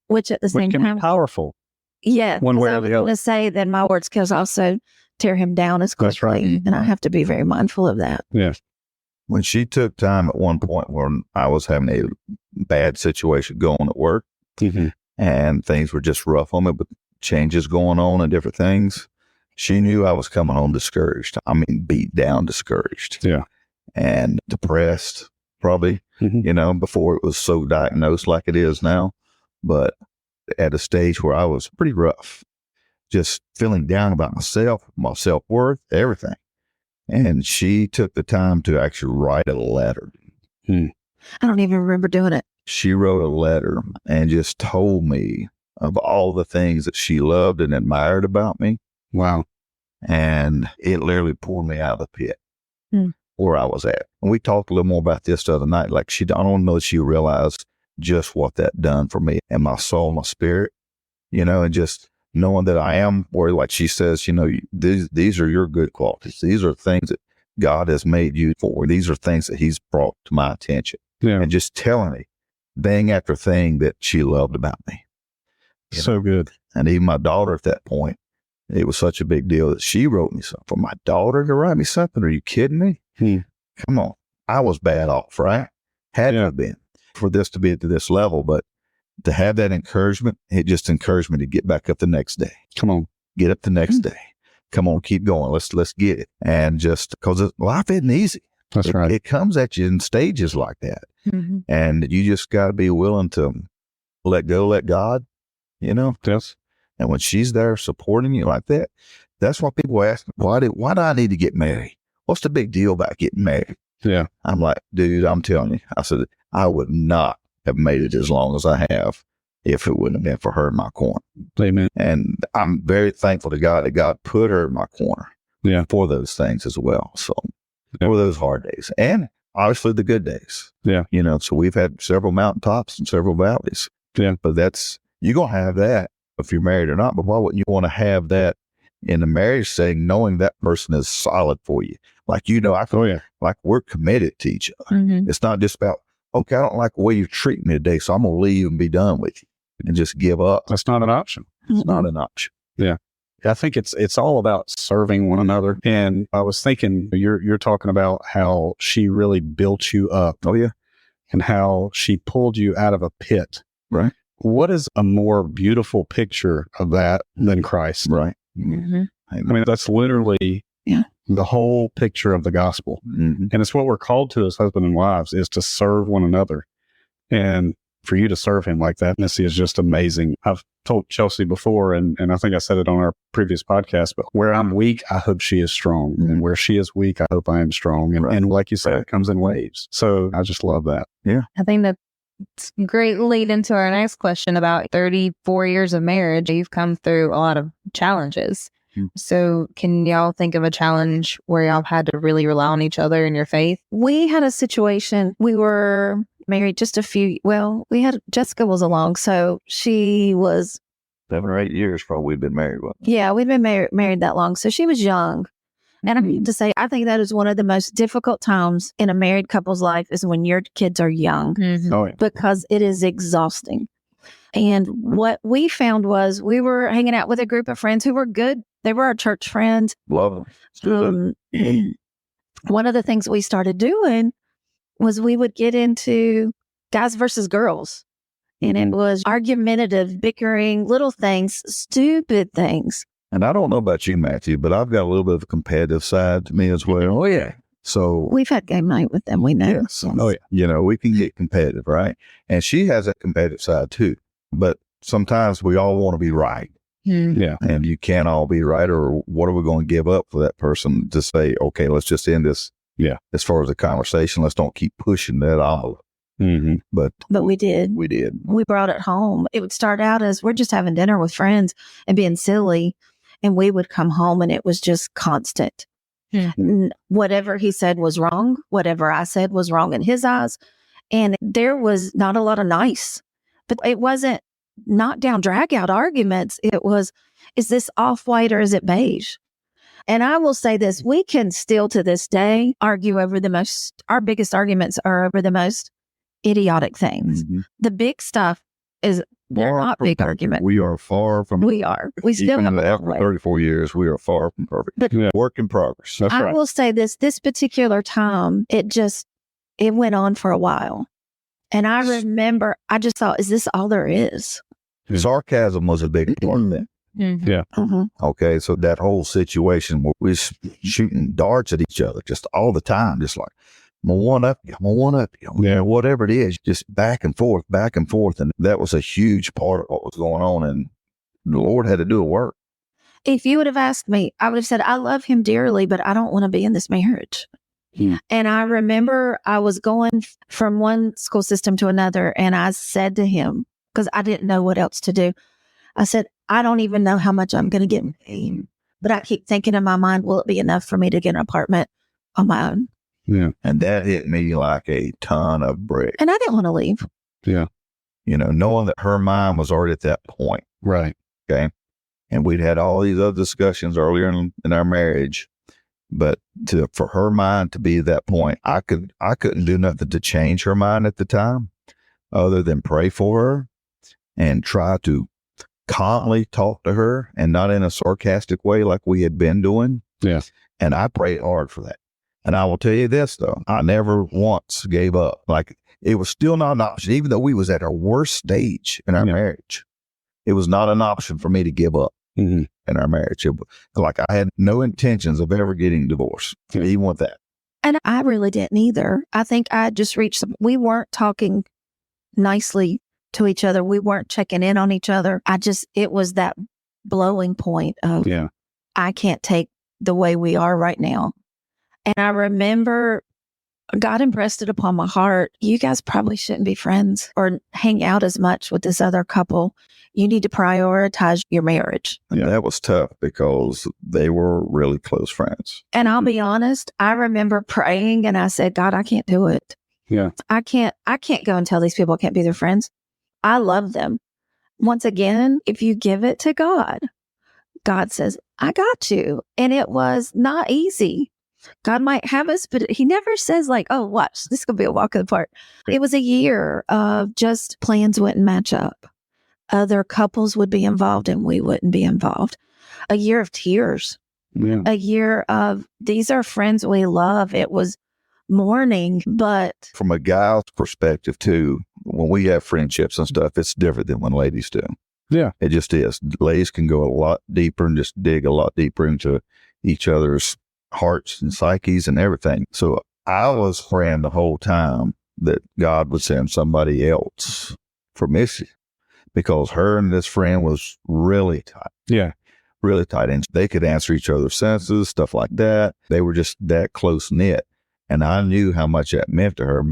Which at the Which same can time, be powerful. yeah, one way or I was the other. going to say that my words can also tear him down as quickly. That's right. And I have to be very mindful of that. Yeah. When she took time at one point when I was having a bad situation going at work Mm-hmm. and things were just rough on me, but changes going on and different things, she knew I was coming home discouraged. I mean, beat down, discouraged. Yeah. And depressed, probably, Mm-hmm. before it was so diagnosed like it is now. But at a stage where I was pretty rough, just feeling down about myself, my self-worth, everything. And she took the time to actually write a letter. I don't even remember doing it. She wrote a letter and just told me of all the things that she loved and admired about me. Wow. And it literally pulled me out of the pit Hmm. where I was at. And we talked a little more about this the other night. Like I don't know that she realized just what that done for me and my soul, my spirit, and just knowing that I am where, like she says, these are your good qualities. These are things that God has made you for. These are things that he's brought to my attention. Yeah. And just telling me thing after thing that she loved about me. So good. And even my daughter at that point, it was such a big deal that she wrote me something. For my daughter to write me something? Are you kidding me? Come on. I was bad off, right? Had to have been for this to be at this level. But to have that encouragement, it just encouraged me to get back up the next day. Come on. Get up the next day. Come on, keep going. Let's get it. And just because life isn't easy. That's right. It comes at you in stages like that. Mm-hmm. And you just got to be willing to let go, let God, Yes. And when she's there supporting you like that, that's why people ask, why do I need to get married? What's the big deal about getting married? Yeah. I'm like, dude, I'm telling you, I said, I would not have made it as long as I have if it wouldn't have been for her in my corner. Amen. And I'm very thankful to God that God put her in my corner for those things as well. So for those hard days and obviously the good days. Yeah. So we've had several mountaintops and several valleys. Yeah. But you're going to have that if you're married or not. But why wouldn't you want to have that in the marriage setting, knowing that person is solid for you? Like, I feel like we're committed to each other. Mm-hmm. It's not just about, okay, I don't like the way you treat me today, so I'm going to leave and be done with you and just give up. That's not an option. It's not an option. Yeah. I think it's all about serving one another. And I was thinking, you're talking about how she really built you up. Oh, yeah. And how she pulled you out of a pit. Right. What is a more beautiful picture of that than Christ? Right. Mm-hmm. I mean, that's literally the whole picture of the gospel. Mm-hmm. And it's what we're called to as husband and wives, is to serve one another. And for you to serve him like that, Missy, is just amazing. I've told Chelsea before, and I think I said it on our previous podcast, but where I'm weak, I hope she is strong. Mm-hmm. And where she is weak, I hope I am strong. And like you said, it comes in waves. So I just love that. Yeah. I think that's a great lead into our next question about 34 years of marriage. You've come through a lot of challenges. Mm-hmm. So can y'all think of a challenge where y'all had to really rely on each other in your faith? We had a situation. We were married Jessica was along. So she was 7 or 8 years probably we'd been married. we've been married that long. So she was young. And I have to say, I think that is one of the most difficult times in a married couple's life is when your kids are young, Mm-hmm. Oh, yeah. because it is exhausting. And what we found was we were hanging out with a group of friends who were good. They were our church friends. Love them. One of the things we started doing was we would get into guys versus girls. And it was argumentative, bickering, little things, stupid things. And I don't know about you, Matthew, but I've got a little bit of a competitive side to me as well. Oh, yeah. So we've had game night with them. We know. Yes. Oh, yeah. We can get competitive, right? And she has that competitive side too. But sometimes we all want to be right. Mm-hmm. Yeah. And you can't all be right. Or what are we going to give up for that person to say, okay, let's just end this. Yeah. As far as the conversation, let's don't keep pushing that all. Mm-hmm. But we did. We did. We brought it home. It would start out as we're just having dinner with friends and being silly. And we would come home and it was just constant. Whatever he said was wrong. Whatever I said was wrong in his eyes. And there was not a lot of nice. But it wasn't knockdown, drag out arguments. It was, is this off-white or is it beige? And I will say this, we can still to this day argue over our biggest arguments are over the most idiotic things. Mm-hmm. The big stuff is, they're not big arguments. We are far from. We are. We still even have after 34 years, we are far from perfect. But work in progress. That's I right. will say this particular time, it went on for a while. And I remember, I just thought, is this all there is? Sarcasm was a big part of that. Mm-hmm. Yeah. Mm-hmm. Okay, so that whole situation where we was shooting darts at each other just all the time, just like, I'm gonna one up you, Yeah. whatever it is, just back and forth. And that was a huge part of what was going on. And the Lord had to do a work. If you would have asked me, I would have said, I love him dearly, but I don't want to be in this marriage. Hmm. And I remember I was going from one school system to another, and I said to him, because I didn't know what else to do, I said, I don't even know how much I'm going to get paid, but I keep thinking in my mind, will it be enough for me to get an apartment on my own? Yeah. And that hit me like a ton of bricks. And I didn't want to leave. Yeah. Knowing that her mind was already at that point. Right. Okay. And we'd had all these other discussions earlier in our marriage, but for her mind to be at that point, I couldn't do nothing to change her mind at the time other than pray for her and try to calmly talk to her and not in a sarcastic way like we had been doing. Yeah. And I prayed hard for that. And I will tell you this though, I never once gave up. Like it was still not an option, even though we was at our worst stage in our marriage. It was not an option for me to give up in our marriage. Like I had no intentions of ever getting divorced, even with that. And I really didn't either. I think I just we weren't talking nicely to each other. We weren't checking in on each other. It was that blowing point of, I can't take the way we are right now. And I remember God impressed it upon my heart. You guys probably shouldn't be friends or hang out as much with this other couple. You need to prioritize your marriage. And that was tough because they were really close friends. And I'll be honest, I remember praying and I said, God, I can't do it. Yeah. I can't go and tell these people I can't be their friends. I love them. Once again, if you give it to God, God says, I got you. And it was not easy. God might have us, but he never says like, oh, watch, this could be a walk in the park. It was a year of just plans wouldn't match up. Other couples would be involved and we wouldn't be involved. A year of tears. Yeah. A year of, these are friends we love. It was mourning, but from a guy's perspective too, when we have friendships and stuff, it's different than when ladies do. Yeah. It just is. Ladies can go a lot deeper and just dig a lot deeper into each other's hearts and psyches and everything. So I was praying the whole time that God would send somebody else for Missy, because her and this friend was really tight. Yeah. Really tight. And they could answer each other's senses, stuff like that. They were just that close knit. And I knew how much that meant to her.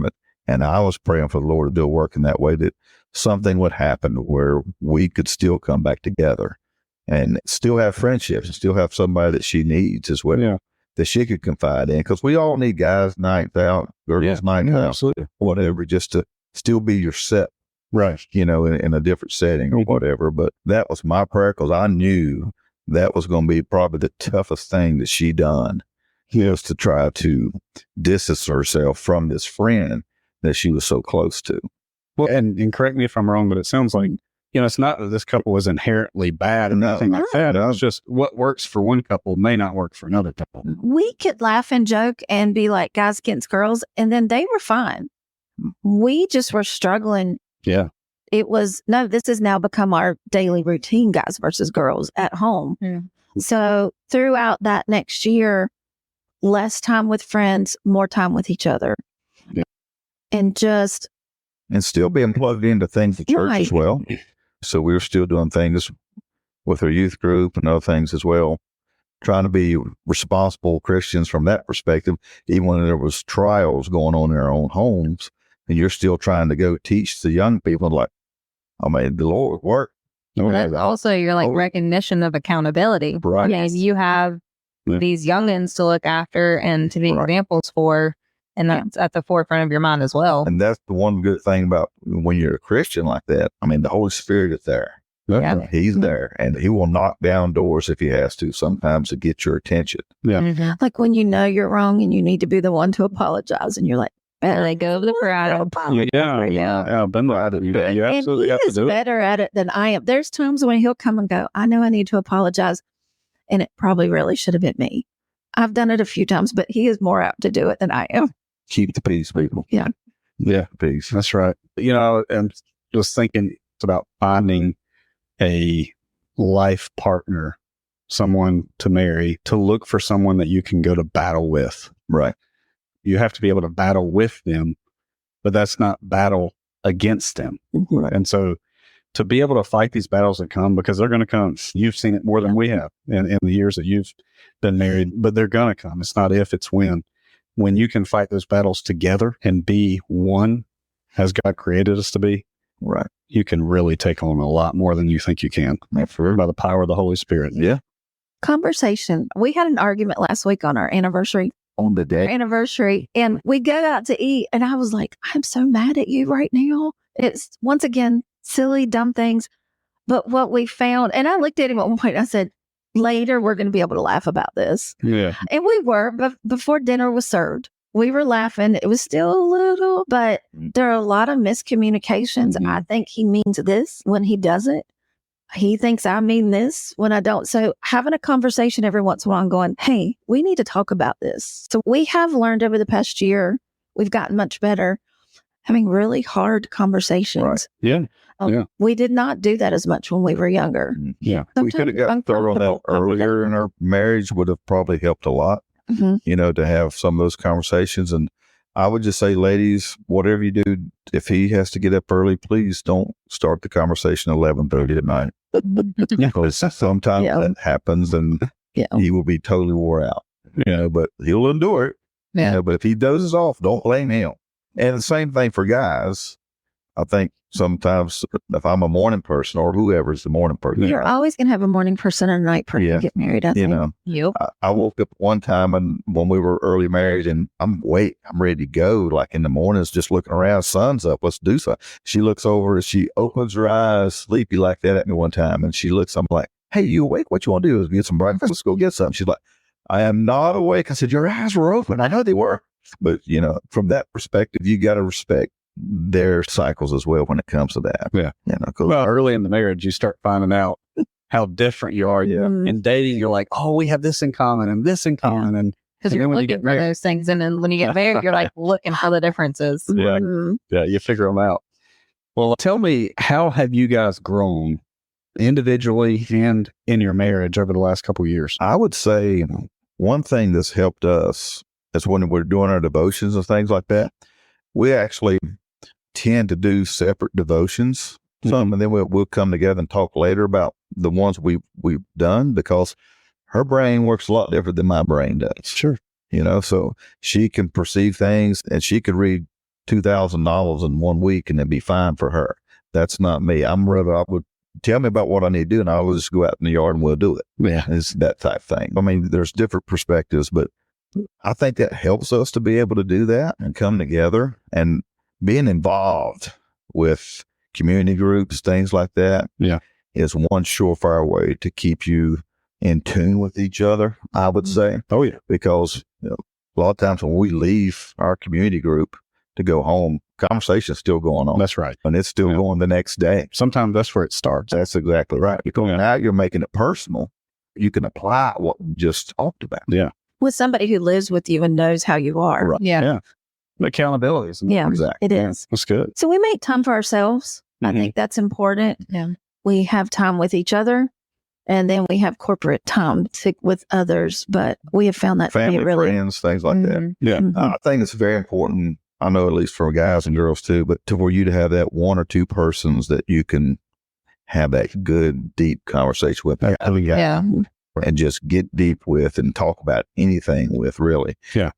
And I was praying for the Lord to do a work in that way, that something would happen where we could still come back together and still have friendships and still have somebody that she needs as well. Yeah. That she could confide in. Because we all need guys' nights out, girls' nights out, absolutely. whatever, just to still be yourself. Right. You know, in a different setting or whatever. But that was my prayer, because I knew that was going to be probably the toughest thing that she done, was to try to distance herself from this friend that she was so close to. Well, and correct me if I'm wrong, but it sounds like, it's not that this couple was inherently bad or anything like that. It's just what works for one couple may not work for another couple. we could laugh and joke and be like guys against girls, and then they were fine. We just were struggling. Yeah. It was, no, this has now become our daily routine, guys versus girls at home. So throughout that next year, less time with friends, more time with each other. Yeah. And still being plugged into things at church as well. So we were still doing things with our youth group and other things as well, trying to be responsible Christians from that perspective, even when there was trials going on in our own homes, and you're still trying to go teach the young people, like, I mean, the Lord worked. That's also your recognition of accountability. Right. Yes, you have these youngins to look after and to be examples for, and that's at the forefront of your mind as well. And that's the one good thing about when you're a Christian like that. I mean, the Holy Spirit is there. Yeah. He's there, and he will knock down doors if he has to, sometimes to get your attention. Yeah. like when you know you're wrong and you need to be the one to apologize, and you're like, Let go of the pride. Yeah. I've been at it. You absolutely have to do it. better at it than I am. There's times when he'll come and go, I know I need to apologize, and it probably really should have been me. I've done it a few times, but he is more apt to do it than I am. Keep the peace, people. Yeah. Yeah. Peace. That's right. I'm just thinking it's about finding a life partner, someone to marry, to look for someone that you can go to battle with. Right. You have to be able to battle with them, but that's not battle against them. Right. And so to be able to fight these battles that come, because they're going to come, you've seen it more than we have in the years that you've been married, but they're going to come. It's not if, it's when. When you can fight those battles together and be one as God created us to be, right, you can really take on a lot more than you think you can by the power of the Holy Spirit. Yeah. Conversation. We had an argument last week on our anniversary. On the day. Anniversary. And we go out to eat. And I was like, I'm so mad at you right now. It's once again, silly, dumb things. But what we found, and I looked at him at one point, I said, later, we're going to be able to laugh about this. Yeah. And we were, but before dinner was served, we were laughing. It was still a little, but there are a lot of miscommunications. Mm-hmm. I think he means this when he doesn't. He thinks I mean this when I don't. So having a conversation every once in a while and going, hey, we need to talk about this. So we have learned over the past year, we've gotten much better having really hard conversations. Right. Yeah. We did not do that as much when we were younger. Yeah. We could have got thrown out earlier in our marriage, would have probably helped a lot, to have some of those conversations. And I would just say, ladies, whatever you do, if he has to get up early, please don't start the conversation at 11:30 at night. Because sometimes that happens and he will be totally wore out, but he'll endure it. Yeah. But if he dozes off, don't blame him. And the same thing for guys. I think sometimes if I'm a morning person or whoever's the morning person, You're always going to have a morning person and a night person get married, I think. Yep. I woke up one time and when we were early married and I'm ready to go. Like in the mornings, just looking around, sun's up, let's do something. She looks over and she opens her eyes, sleepy like that at me one time. And she looks, I'm like, hey, you awake? What you want to do is get some breakfast. Let's go get something. She's like, I am not awake. I said, your eyes were open. I know they were. But, from that perspective, you got to respect their cycles as well when it comes to that. Yeah. Well, early in the marriage, you start finding out how different you are. Yeah. In dating, you're like, oh, we have this in common and this in common. And Because you're then when you looking get for married, those things. And then when you get married, you're like looking for the differences. yeah, you figure them out. Well, tell me, how have you guys grown individually and in your marriage over the last couple of years? I would say one thing that's helped us is when we're doing our devotions and things like that, we actually tend to do separate devotions. And then we'll come together and talk later about the ones we've done, because her brain works a lot different than my brain does. Sure. So she can perceive things and she could read 2,000 novels in 1 week and it'd be fine for her. That's not me. I would tell me about what I need to do and I will just go out in the yard and we'll do it. Yeah. It's that type of thing. I mean, there's different perspectives, but I think that helps us to be able to do that and come together, and being involved with community groups, things like that, is one surefire way to keep you in tune with each other, I would say. Oh, yeah. Because a lot of times when we leave our community group to go home, conversation's still going on. That's right. And it's still going the next day. Sometimes that's where it starts. That's exactly right. Because now you're making it personal. You can apply what we just talked about. Yeah. With somebody who lives with you and knows how you are. Right. Yeah. Accountability. Yeah, exactly. it is. That's good. So we make time for ourselves. I think that's important. Yeah. We have time with each other, and then we have corporate time with others. But we have found that Family, to be really friends, things like that. Yeah. I think it's very important. I know, at least for guys and girls too, but for you to have that one or two persons that you can have that good, deep conversation with. Yeah. And just get deep with and talk about anything with, really. Yeah.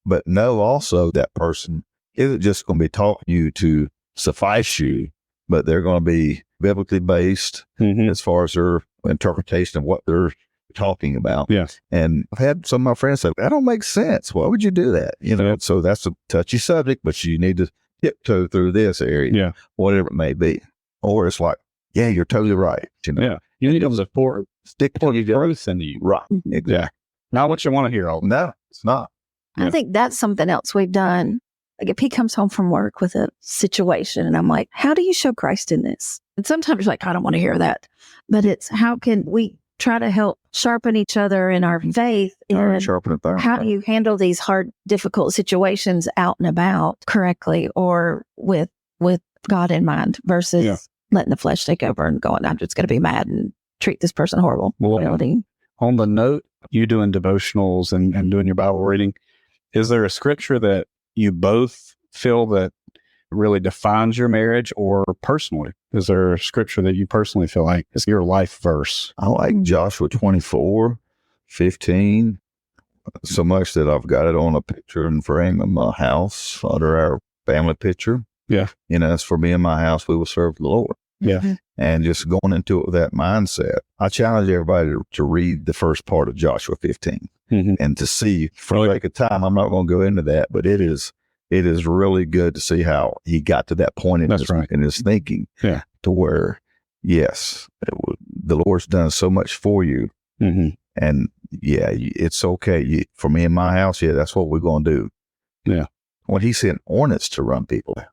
But know also that person isn't just going to be talking to you to suffice you, but they're going to be biblically based as far as their interpretation of what they're talking about. Yes. And I've had some of my friends say, that don't make sense. Why would you do that? So that's a touchy subject, but you need to tiptoe through this area, whatever it may be. Or it's like, yeah, you're totally right. Yeah. You need to support, stick to your growth into you. Right. Exactly. Yeah. Not what you want to hear all the time. No, it's not. I think that's something else we've done. Like if he comes home from work with a situation and I'm like, how do you show Christ in this? And sometimes you're like, I don't want to hear that. But it's how can we try to help sharpen each other in our faith? And Sharpen it there. how do you handle these hard, difficult situations out and about correctly or with God in mind versus letting the flesh take over and going, I'm just going to be mad and treat this person horrible. Well, on the note, you doing devotionals and doing your Bible reading, is there a scripture that you both feel that really defines your marriage, or personally? Is there a scripture that you personally feel like is your life verse? I like Joshua 24:15 so much that I've got it on a picture and frame in my house under our family picture. Yeah. As for me and my house, we will serve the Lord. Yeah. And just going into it with that mindset, I challenge everybody to read the first part of Joshua 15 and to see, for the sake of time, I'm not going to go into that, but it is really good to see how he got to that point in, in his thinking to where, yes, the Lord's done so much for you. And it's okay. For me and my house, that's what we're going to do. Yeah. When he sent hornets to run people out.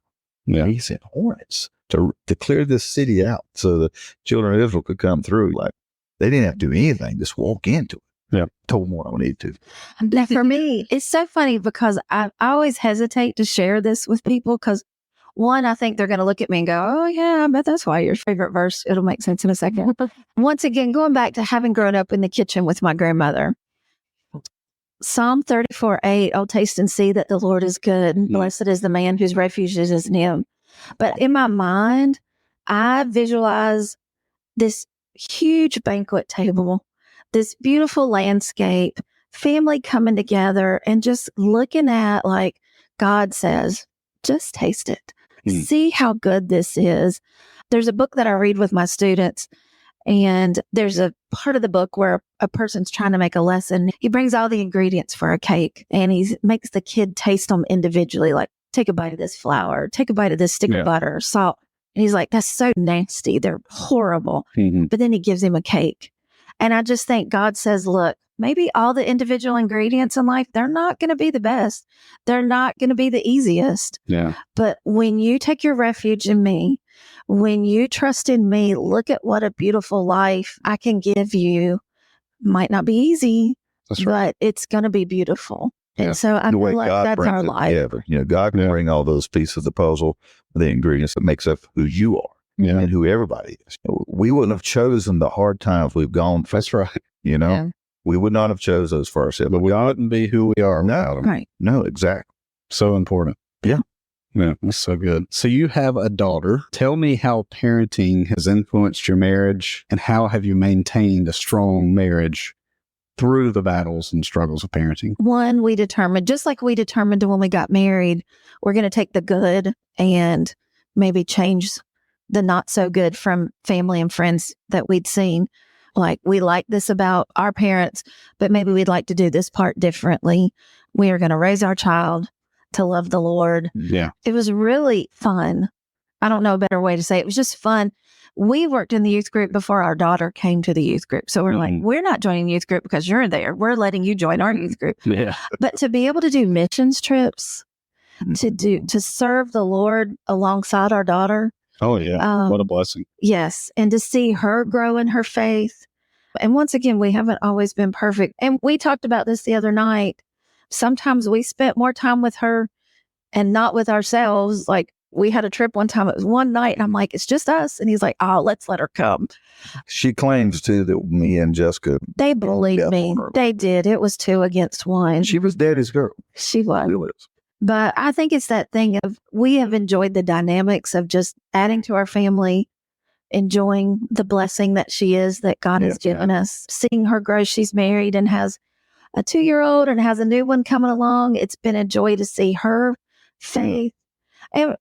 Yeah. He sent hornets to clear this city out so the children of Israel could come through. Like, they didn't have to do anything, just walk into it. Yeah. Told them what I need to. Now, for me, it's so funny because I always hesitate to share this with people because One, I think they're going to look at me and go, oh, yeah, I bet that's why your favorite verse. It'll make sense in a second. Once again, going back to having grown up in the kitchen with my grandmother, Psalm 34:8, oh, taste and see that the Lord is good. Blessed is the man whose refuge is in him. But in my mind, I visualize this huge banquet table, this beautiful landscape, family coming together and just looking at, like God says, just taste it. See how good this is. There's a book that I read with my students, and there's a part of the book where a person's trying to make a lesson. He brings all the ingredients for a cake, and he makes the kid taste them individually, like take a bite of this flour, take a bite of this stick of butter, salt. And he's like, that's so nasty. They're horrible. But then he gives him a cake. And I just think God says, look, maybe all the individual ingredients in life, they're not going to be the best. They're not going to be the easiest. Yeah. But when you take your refuge in me, when you trust in me, look at what a beautiful life I can give you. Might not be easy, but it's going to be beautiful. Yeah. And so I The way feel like God that's brings our it life. together. You know, God can bring all those pieces of the puzzle, the ingredients that makes up who you are and who everybody is. We wouldn't have chosen the hard times we've gone through. That's right. You know, we would not have chose those for ourselves. But we oughtn't be who we are without them. Right. No, exactly. So important. Yeah. Yeah, that's so good. So you have a daughter. Tell me how parenting has influenced your marriage, and how have you maintained a strong marriage through the battles and struggles of parenting? One, we determined, just like we determined when we got married, we're going to take the good and maybe change the not so good from family and friends that we'd seen. Like, we like this about our parents, but maybe we'd like to do this part differently. We are going to raise our child to love the Lord. Yeah. It was really fun. I don't know a better way to say it. It was just fun. We worked in the youth group before our daughter came to the youth group. So we're like, we're not joining the youth group because you're there. We're letting you join our youth group. Yeah. But to be able to do missions trips, to serve the Lord alongside our daughter. Oh, yeah. What a blessing. Yes. And to see her grow in her faith. And once again, we haven't always been perfect. And we talked about this the other night. Sometimes we spent more time with her and not with ourselves. Like, we had a trip one time. It was one night, and I'm like, it's just us. And he's like, oh, let's let her come. She claims too that me and Jessica, They bullied me. They did. It was 2 against 1. she was daddy's girl. She was. She was. But I think it's that thing of, we have enjoyed the dynamics of just adding to our family, enjoying the blessing that she is, that God has given us, seeing her grow. She's married and has a 2-year-old and has a new one coming along. It's been a joy to see her faith. And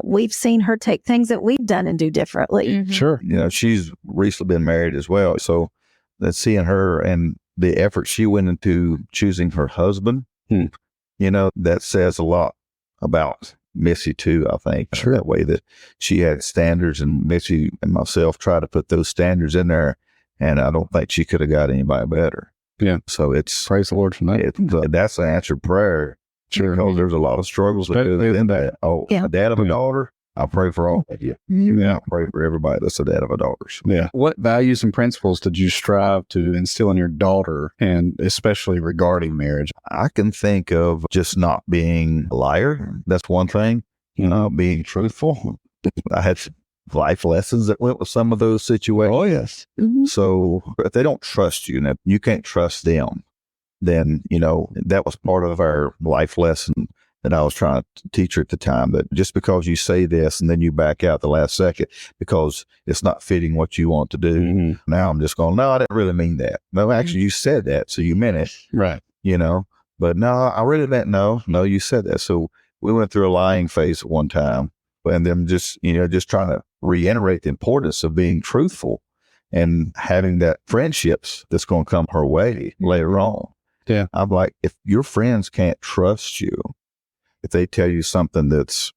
we've seen her take things that we've done and do differently. Sure. You know, she's recently been married as well. So that's seeing her and the effort she went into choosing her husband, you know, that says a lot about Missy too, I think. Sure. That way that she had standards, and Missy and myself tried to put those standards in there. And I don't think she could have got anybody better. Yeah. So it's, Praise the Lord for that. that's an answered prayer. Sure. Because there's a lot of struggles that goes in that. Oh, a dad of a daughter, I pray for all of you. Yeah. I pray for everybody that's a dad of a daughter. Yeah. What values and principles did you strive to instill in your daughter, and especially regarding marriage? I can think of just not being a liar. That's one thing. You know, being truthful. I had life lessons that went with some of those situations. Oh, yes. So if they don't trust you, and you can't trust them, then, you know, that was part of our life lesson that I was trying to teach her at the time, that just because you say this and then you back out the last second because it's not fitting what you want to do. Now I'm just going, no, I didn't really mean that. No, actually you said that, so you meant it. Right. You know, but no, I really meant no, you said that. So we went through a lying phase at one time, and then just, you know, just trying to reiterate the importance of being truthful and having that friendships that's going to come her way later on. Yeah. I'm like, if your friends can't trust you, if they tell you something that's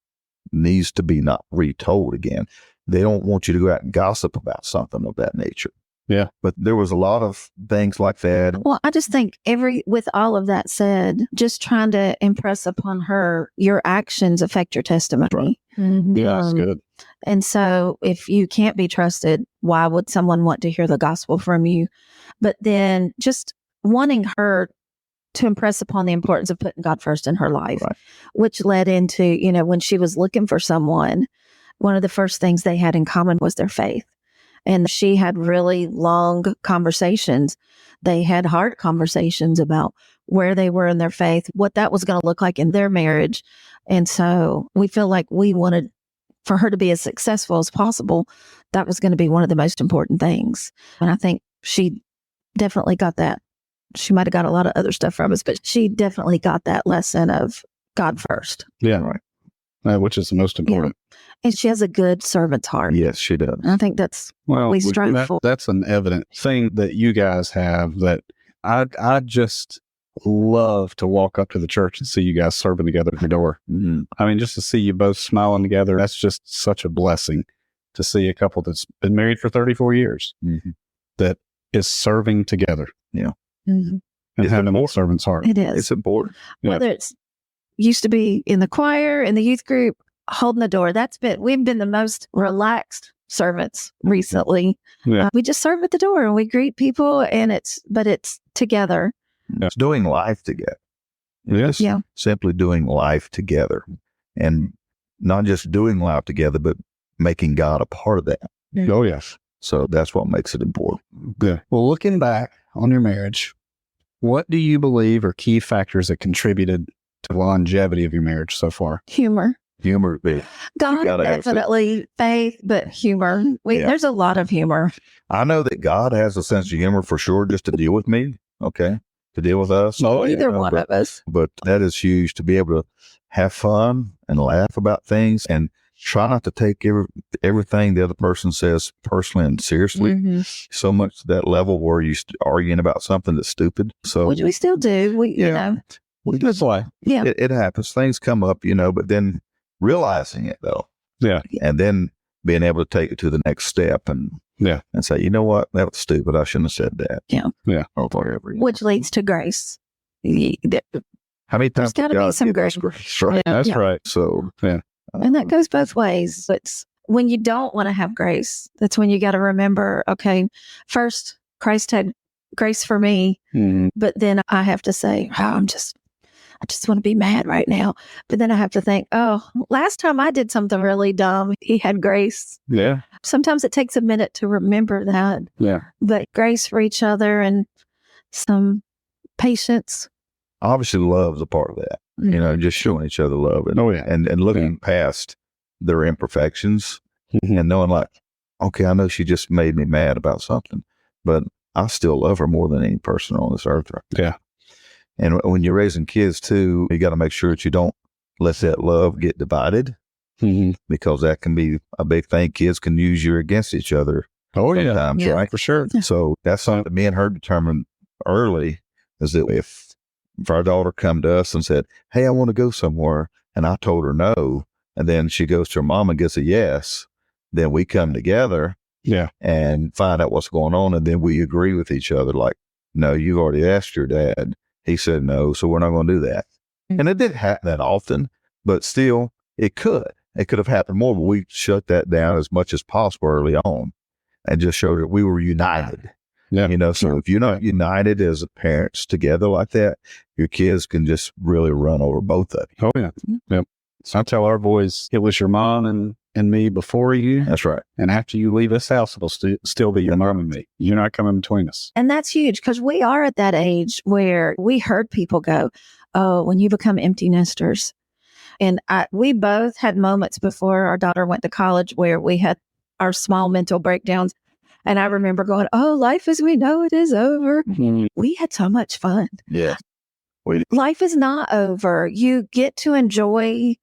needs to be not retold again, they don't want you to go out and gossip about something of that nature. Yeah. But there was a lot of things like that. Well, I just think with all of that said, just trying to impress upon her, your actions affect your testimony. Right. Yeah, that's good. And so if you can't be trusted, why would someone want to hear the gospel from you? But then just wanting her to impress upon the importance of putting God first in her life, Right. which led into, you know, when she was looking for someone, one of the first things they had in common was their faith. And she had really long conversations. They had hard conversations about where they were in their faith, what that was going to look like in their marriage. And so we feel like we wanted for her to be as successful as possible. That was going to be one of the most important things. And I think she definitely got that. She might have got a lot of other stuff from us, but she definitely got that lesson of God first. Yeah. Right. Which is the most important. And she has a good servant's heart. Yes, she does. And I think that's Well, we strive for. that's an evident thing that you guys have that I just love to walk up to the church and see you guys serving together at the door. Mm-hmm. I mean, just to see you both smiling together, that's just such a blessing to see a couple that's been married for 34 years Mm-hmm. that is serving together Mhm. and It's having a important. servant's heart. It is. It's important. Yeah. Whether it's used to be in the choir, in the youth group, holding the door. We've been the most relaxed servants recently. Yeah. We just serve at the door and we greet people, and but it's together. Yeah. It's doing life together. Yes. Just Yeah. simply doing life together, and not just doing life together, but making God a part of that. Oh, yes. So that's what makes it important. Good. Well, looking back on your marriage, what do you believe are key factors that contributed to the longevity of your marriage so far? Humor. Humor, God gotta have definitely faith, but humor. Yeah. There's a lot of humor. I know that God has a sense of humor for sure, just to deal with me. Okay, to deal with us. Either one but- of us. But that is huge, to be able to have fun and laugh about things and try not to take everything the other person says personally and seriously, Mhm. so much to that level where you arguing about something that's stupid. So Which we still do. You know, That's why. yeah. it happens. Things come up, but then realizing it though. Yeah. And then being able to take it to the next step and say, you know what, that was stupid. I shouldn't have said that. Yeah. Yeah. Or whatever. Which leads to grace. How many times gotta be God some give us grace. right? That's Yeah. right. So And that goes both ways. It's when you don't want to have grace, that's when you got to remember, okay, first, Christ had grace for me, Mhm. but then I have to say, I just want to be mad right now. But then I have to think, oh, last time I did something really dumb, he had grace. Yeah. Sometimes it takes a minute to remember that, Yeah. but grace for each other and some patience. obviously love's a part of that. Just showing each other love and Oh, yeah. and looking past their imperfections Mhm. and knowing like, okay, I know she just made me mad about something, but I still love her more than any person on this earth. Right? Yeah. And when you're raising kids too, you got to make sure that you don't let that love get divided, Mhm. because that can be a big thing. Kids can use you against each other Oh, yeah. sometimes, Yeah. right? For sure. So that's something me and her determined early, is that if our daughter come to us and said, hey, I want to go somewhere, and I told her no, and then she goes to her mom and gets a yes, then we come together Yeah. and find out what's going on, and then we agree with each other like, no, you've already asked your dad. He said no, so we're not going to do that. Mhm. And it didn't happen that often, but still it could have happened more, but we shut that down as much as possible early on and just showed that we were united. Yeah. So if you're not united as parents together like that, your kids can just really run over both of you. Oh, yeah. Yep. So I tell our boys, it was your mom and me before you. That's right. And after you leave this house, it'll still be your mom and me. You're not coming between us. And that's huge because we are at that age where we heard people go, oh, when you become empty nesters. And we both had moments before our daughter went to college where we had our small mental breakdowns. And I remember going, oh, life as we know it is over. We had so much fun. Yeah. Life is not over. You get to enjoy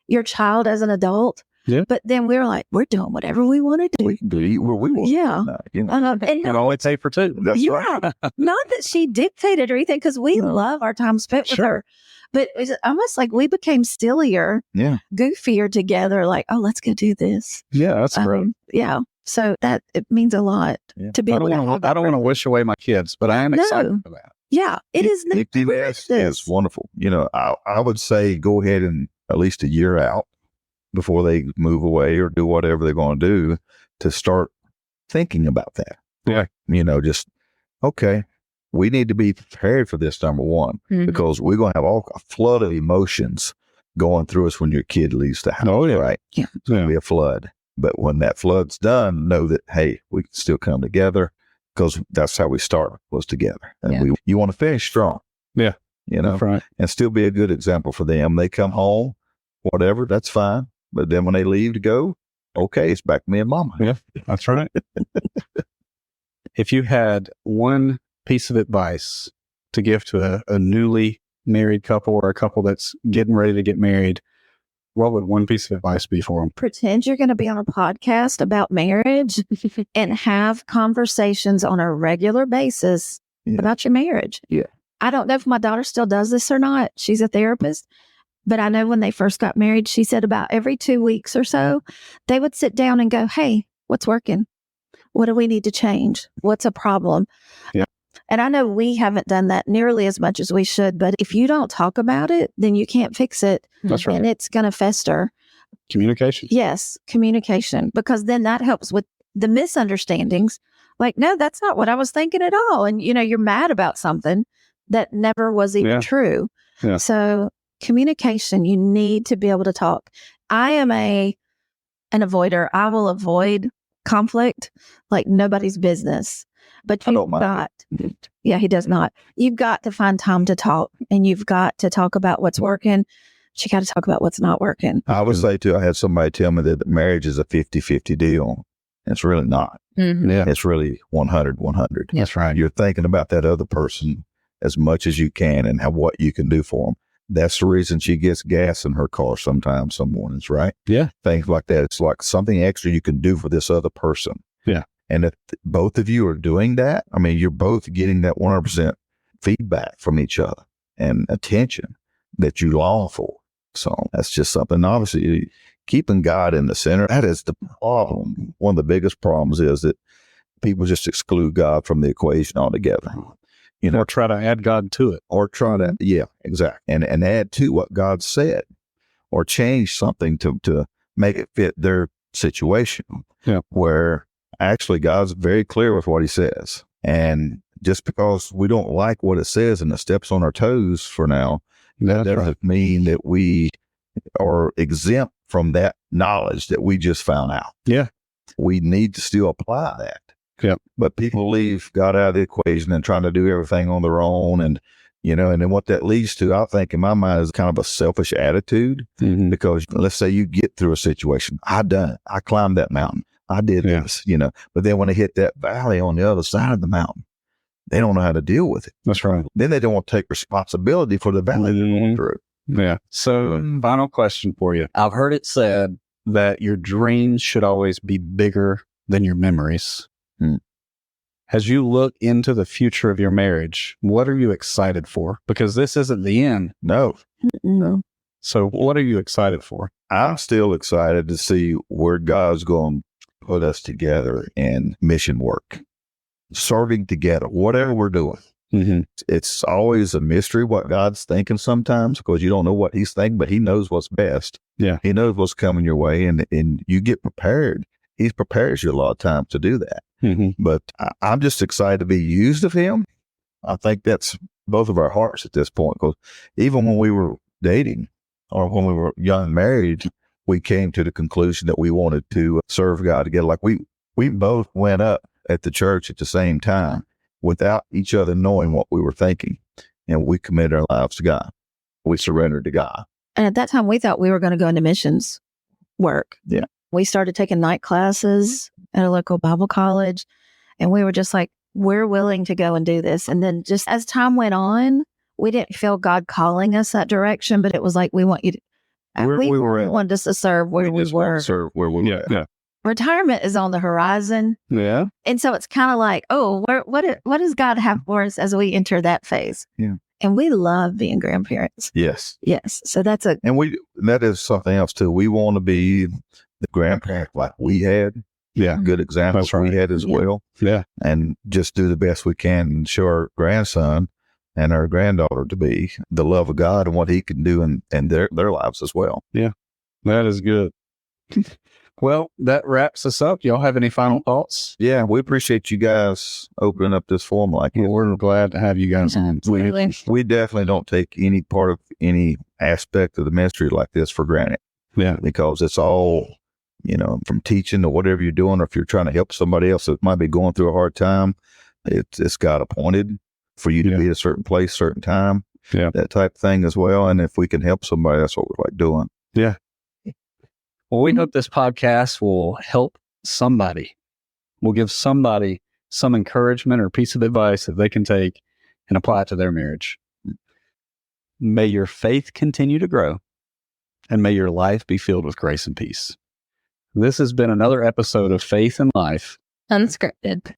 your child as an adult. Yeah. But then we're like, we're doing whatever we want to do. We can do where we want. Yeah. And And only pay for two. That's yeah, right. not that she dictated or anything, because we love our time spent with Sure. her. But it's almost like we became sillier, Yeah. goofier together. Like, oh, let's go do this. Yeah, that's great. Yeah. So that it means a lot Yeah. to be I able don't to. want to wish away my kids, but I am No. excited for that. Yeah, it is. Empty nest is wonderful. I would say go ahead and at least a year out before they move away or do whatever they're going to do to start thinking about that. Yeah. Just, okay, we need to be prepared for this, number one, because we're going to have a flood of emotions going through us when your kid leaves the house. Oh, yeah. Right? Yeah. It's going to be a flood. But when that flood's done, know that, hey, we can still come together, because that's how we start, was together. And you want to finish strong. Yeah. You know, That's right. and still be a good example for them. They come home, whatever, that's fine. But then when they leave to go, okay, it's back to me and mama. Yeah, that's right. If you had one piece of advice to give to a newly married couple or a couple that's getting ready to get married, what would one piece of advice be for them? Pretend you're going to be on a podcast about marriage and have conversations on a regular basis about your marriage. Yeah. I don't know if my daughter still does this or not. She's a therapist. But I know when they first got married, she said about every 2 weeks or so, they would sit down and go, hey, what's working? What do we need to change? What's a problem? Yeah. And I know we haven't done that nearly as much as we should, but if you don't talk about it, then you can't fix it. That's right. And it's going to fester. Communication. Yes, communication, because then that helps with the misunderstandings. Like, no, that's not what I was thinking at all. And, you know, you're mad about something that never was even true. Yeah. So communication, you need to be able to talk. I am an avoider. I will avoid conflict like nobody's business. But you've got, yeah, he does not. You've got to find time to talk, and you've got to talk about what's working. But you got to talk about what's not working. I would say too, I had somebody tell me that marriage is a 50-50 deal. It's really not. Mm-hmm. Yeah. It's really 100-100. That's right. You're thinking about that other person as much as you can and what you can do for them. That's the reason she gets gas in her car sometimes, some mornings, right? Yeah. Things like that. It's like something extra you can do for this other person. Yeah. And if both of you are doing that, I mean, you're both getting that 100% feedback from each other and attention that you long for. So that's just something, obviously, keeping God in the center. That is the problem. One of the biggest problems is that people just exclude God from the equation altogether. You know, Or try to add God to it. or try to, yeah, exactly. And add to what God said, or change something to make it fit their situation. Yeah. Where actually God's very clear with what he says. And just because we don't like what it says and it steps on our toes for now, that doesn't mean that we are exempt from that knowledge that we just found out. Yeah. We need to still apply that. Yeah. But people leave God out of the equation and trying to do everything on their own. And, you know, and then what that leads to, I think in my mind, is kind of a selfish attitude. Mm-hmm. Because let's say you get through a situation. I done it. I climbed that mountain. I did this, you know, but then when they hit that valley on the other side of the mountain, they don't know how to deal with it. That's right. Then they don't want to take responsibility for the valley they went through. Yeah. So, final question for you. I've heard it said that your dreams should always be bigger than your memories. As you look into the future of your marriage, what are you excited for? Because this isn't the end. No. So what are you excited for? I'm still excited to see where God's going to put us together in mission work, serving together, whatever we're doing. Mm-hmm. It's always a mystery what God's thinking sometimes, because you don't know what he's thinking, but he knows what's best. Yeah. He knows what's coming your way, and you get prepared. He prepares you a lot of times to do that. Mm-hmm. But I'm just excited to be used of him. I think that's both of our hearts at this point, because even when we were dating or when we were young married, we came to the conclusion that we wanted to serve God together. Like we both went up at the church at the same time without each other knowing what we were thinking. And we committed our lives to God. We surrendered to God. And at that time, we thought we were going to go into missions work. Yeah. We started taking night classes at a local Bible college, and we were just like, we're willing to go and do this. And then just as time went on, we didn't feel God calling us that direction, but it was like, we want you to, we wanted us to serve where we were. Serve where we were. Yeah. Retirement is on the horizon. Yeah. And so it's kind of like, oh, what does God have for us as we enter that phase? Yeah. And we love being grandparents. Yes. Yes. So that's and that is something else too. We want to be the grandparent like we had. Yeah. Good examples we had as well. Yeah. And just do the best we can and show our grandson and our granddaughter to be the love of God and what he can do in their lives as well. Yeah. That is good. Well, that wraps us up. Y'all have any final thoughts? Yeah, we appreciate you guys opening up this forum like this. We're glad to have you guys on. Absolutely. We definitely don't take any part of any aspect of the ministry like this for granted. Yeah. Because it's all, from teaching to whatever you're doing, or if you're trying to help somebody else that might be going through a hard time, it's God appointed for you to be at a certain place, certain time, that type of thing as well. And if we can help somebody, that's what we like doing. Yeah. Well, we hope this podcast will help somebody. We'll give somebody some encouragement or piece of advice that they can take and apply it to their marriage. May your faith continue to grow, and may your life be filled with grace and peace. This has been another episode of Faith and Life Unscripted.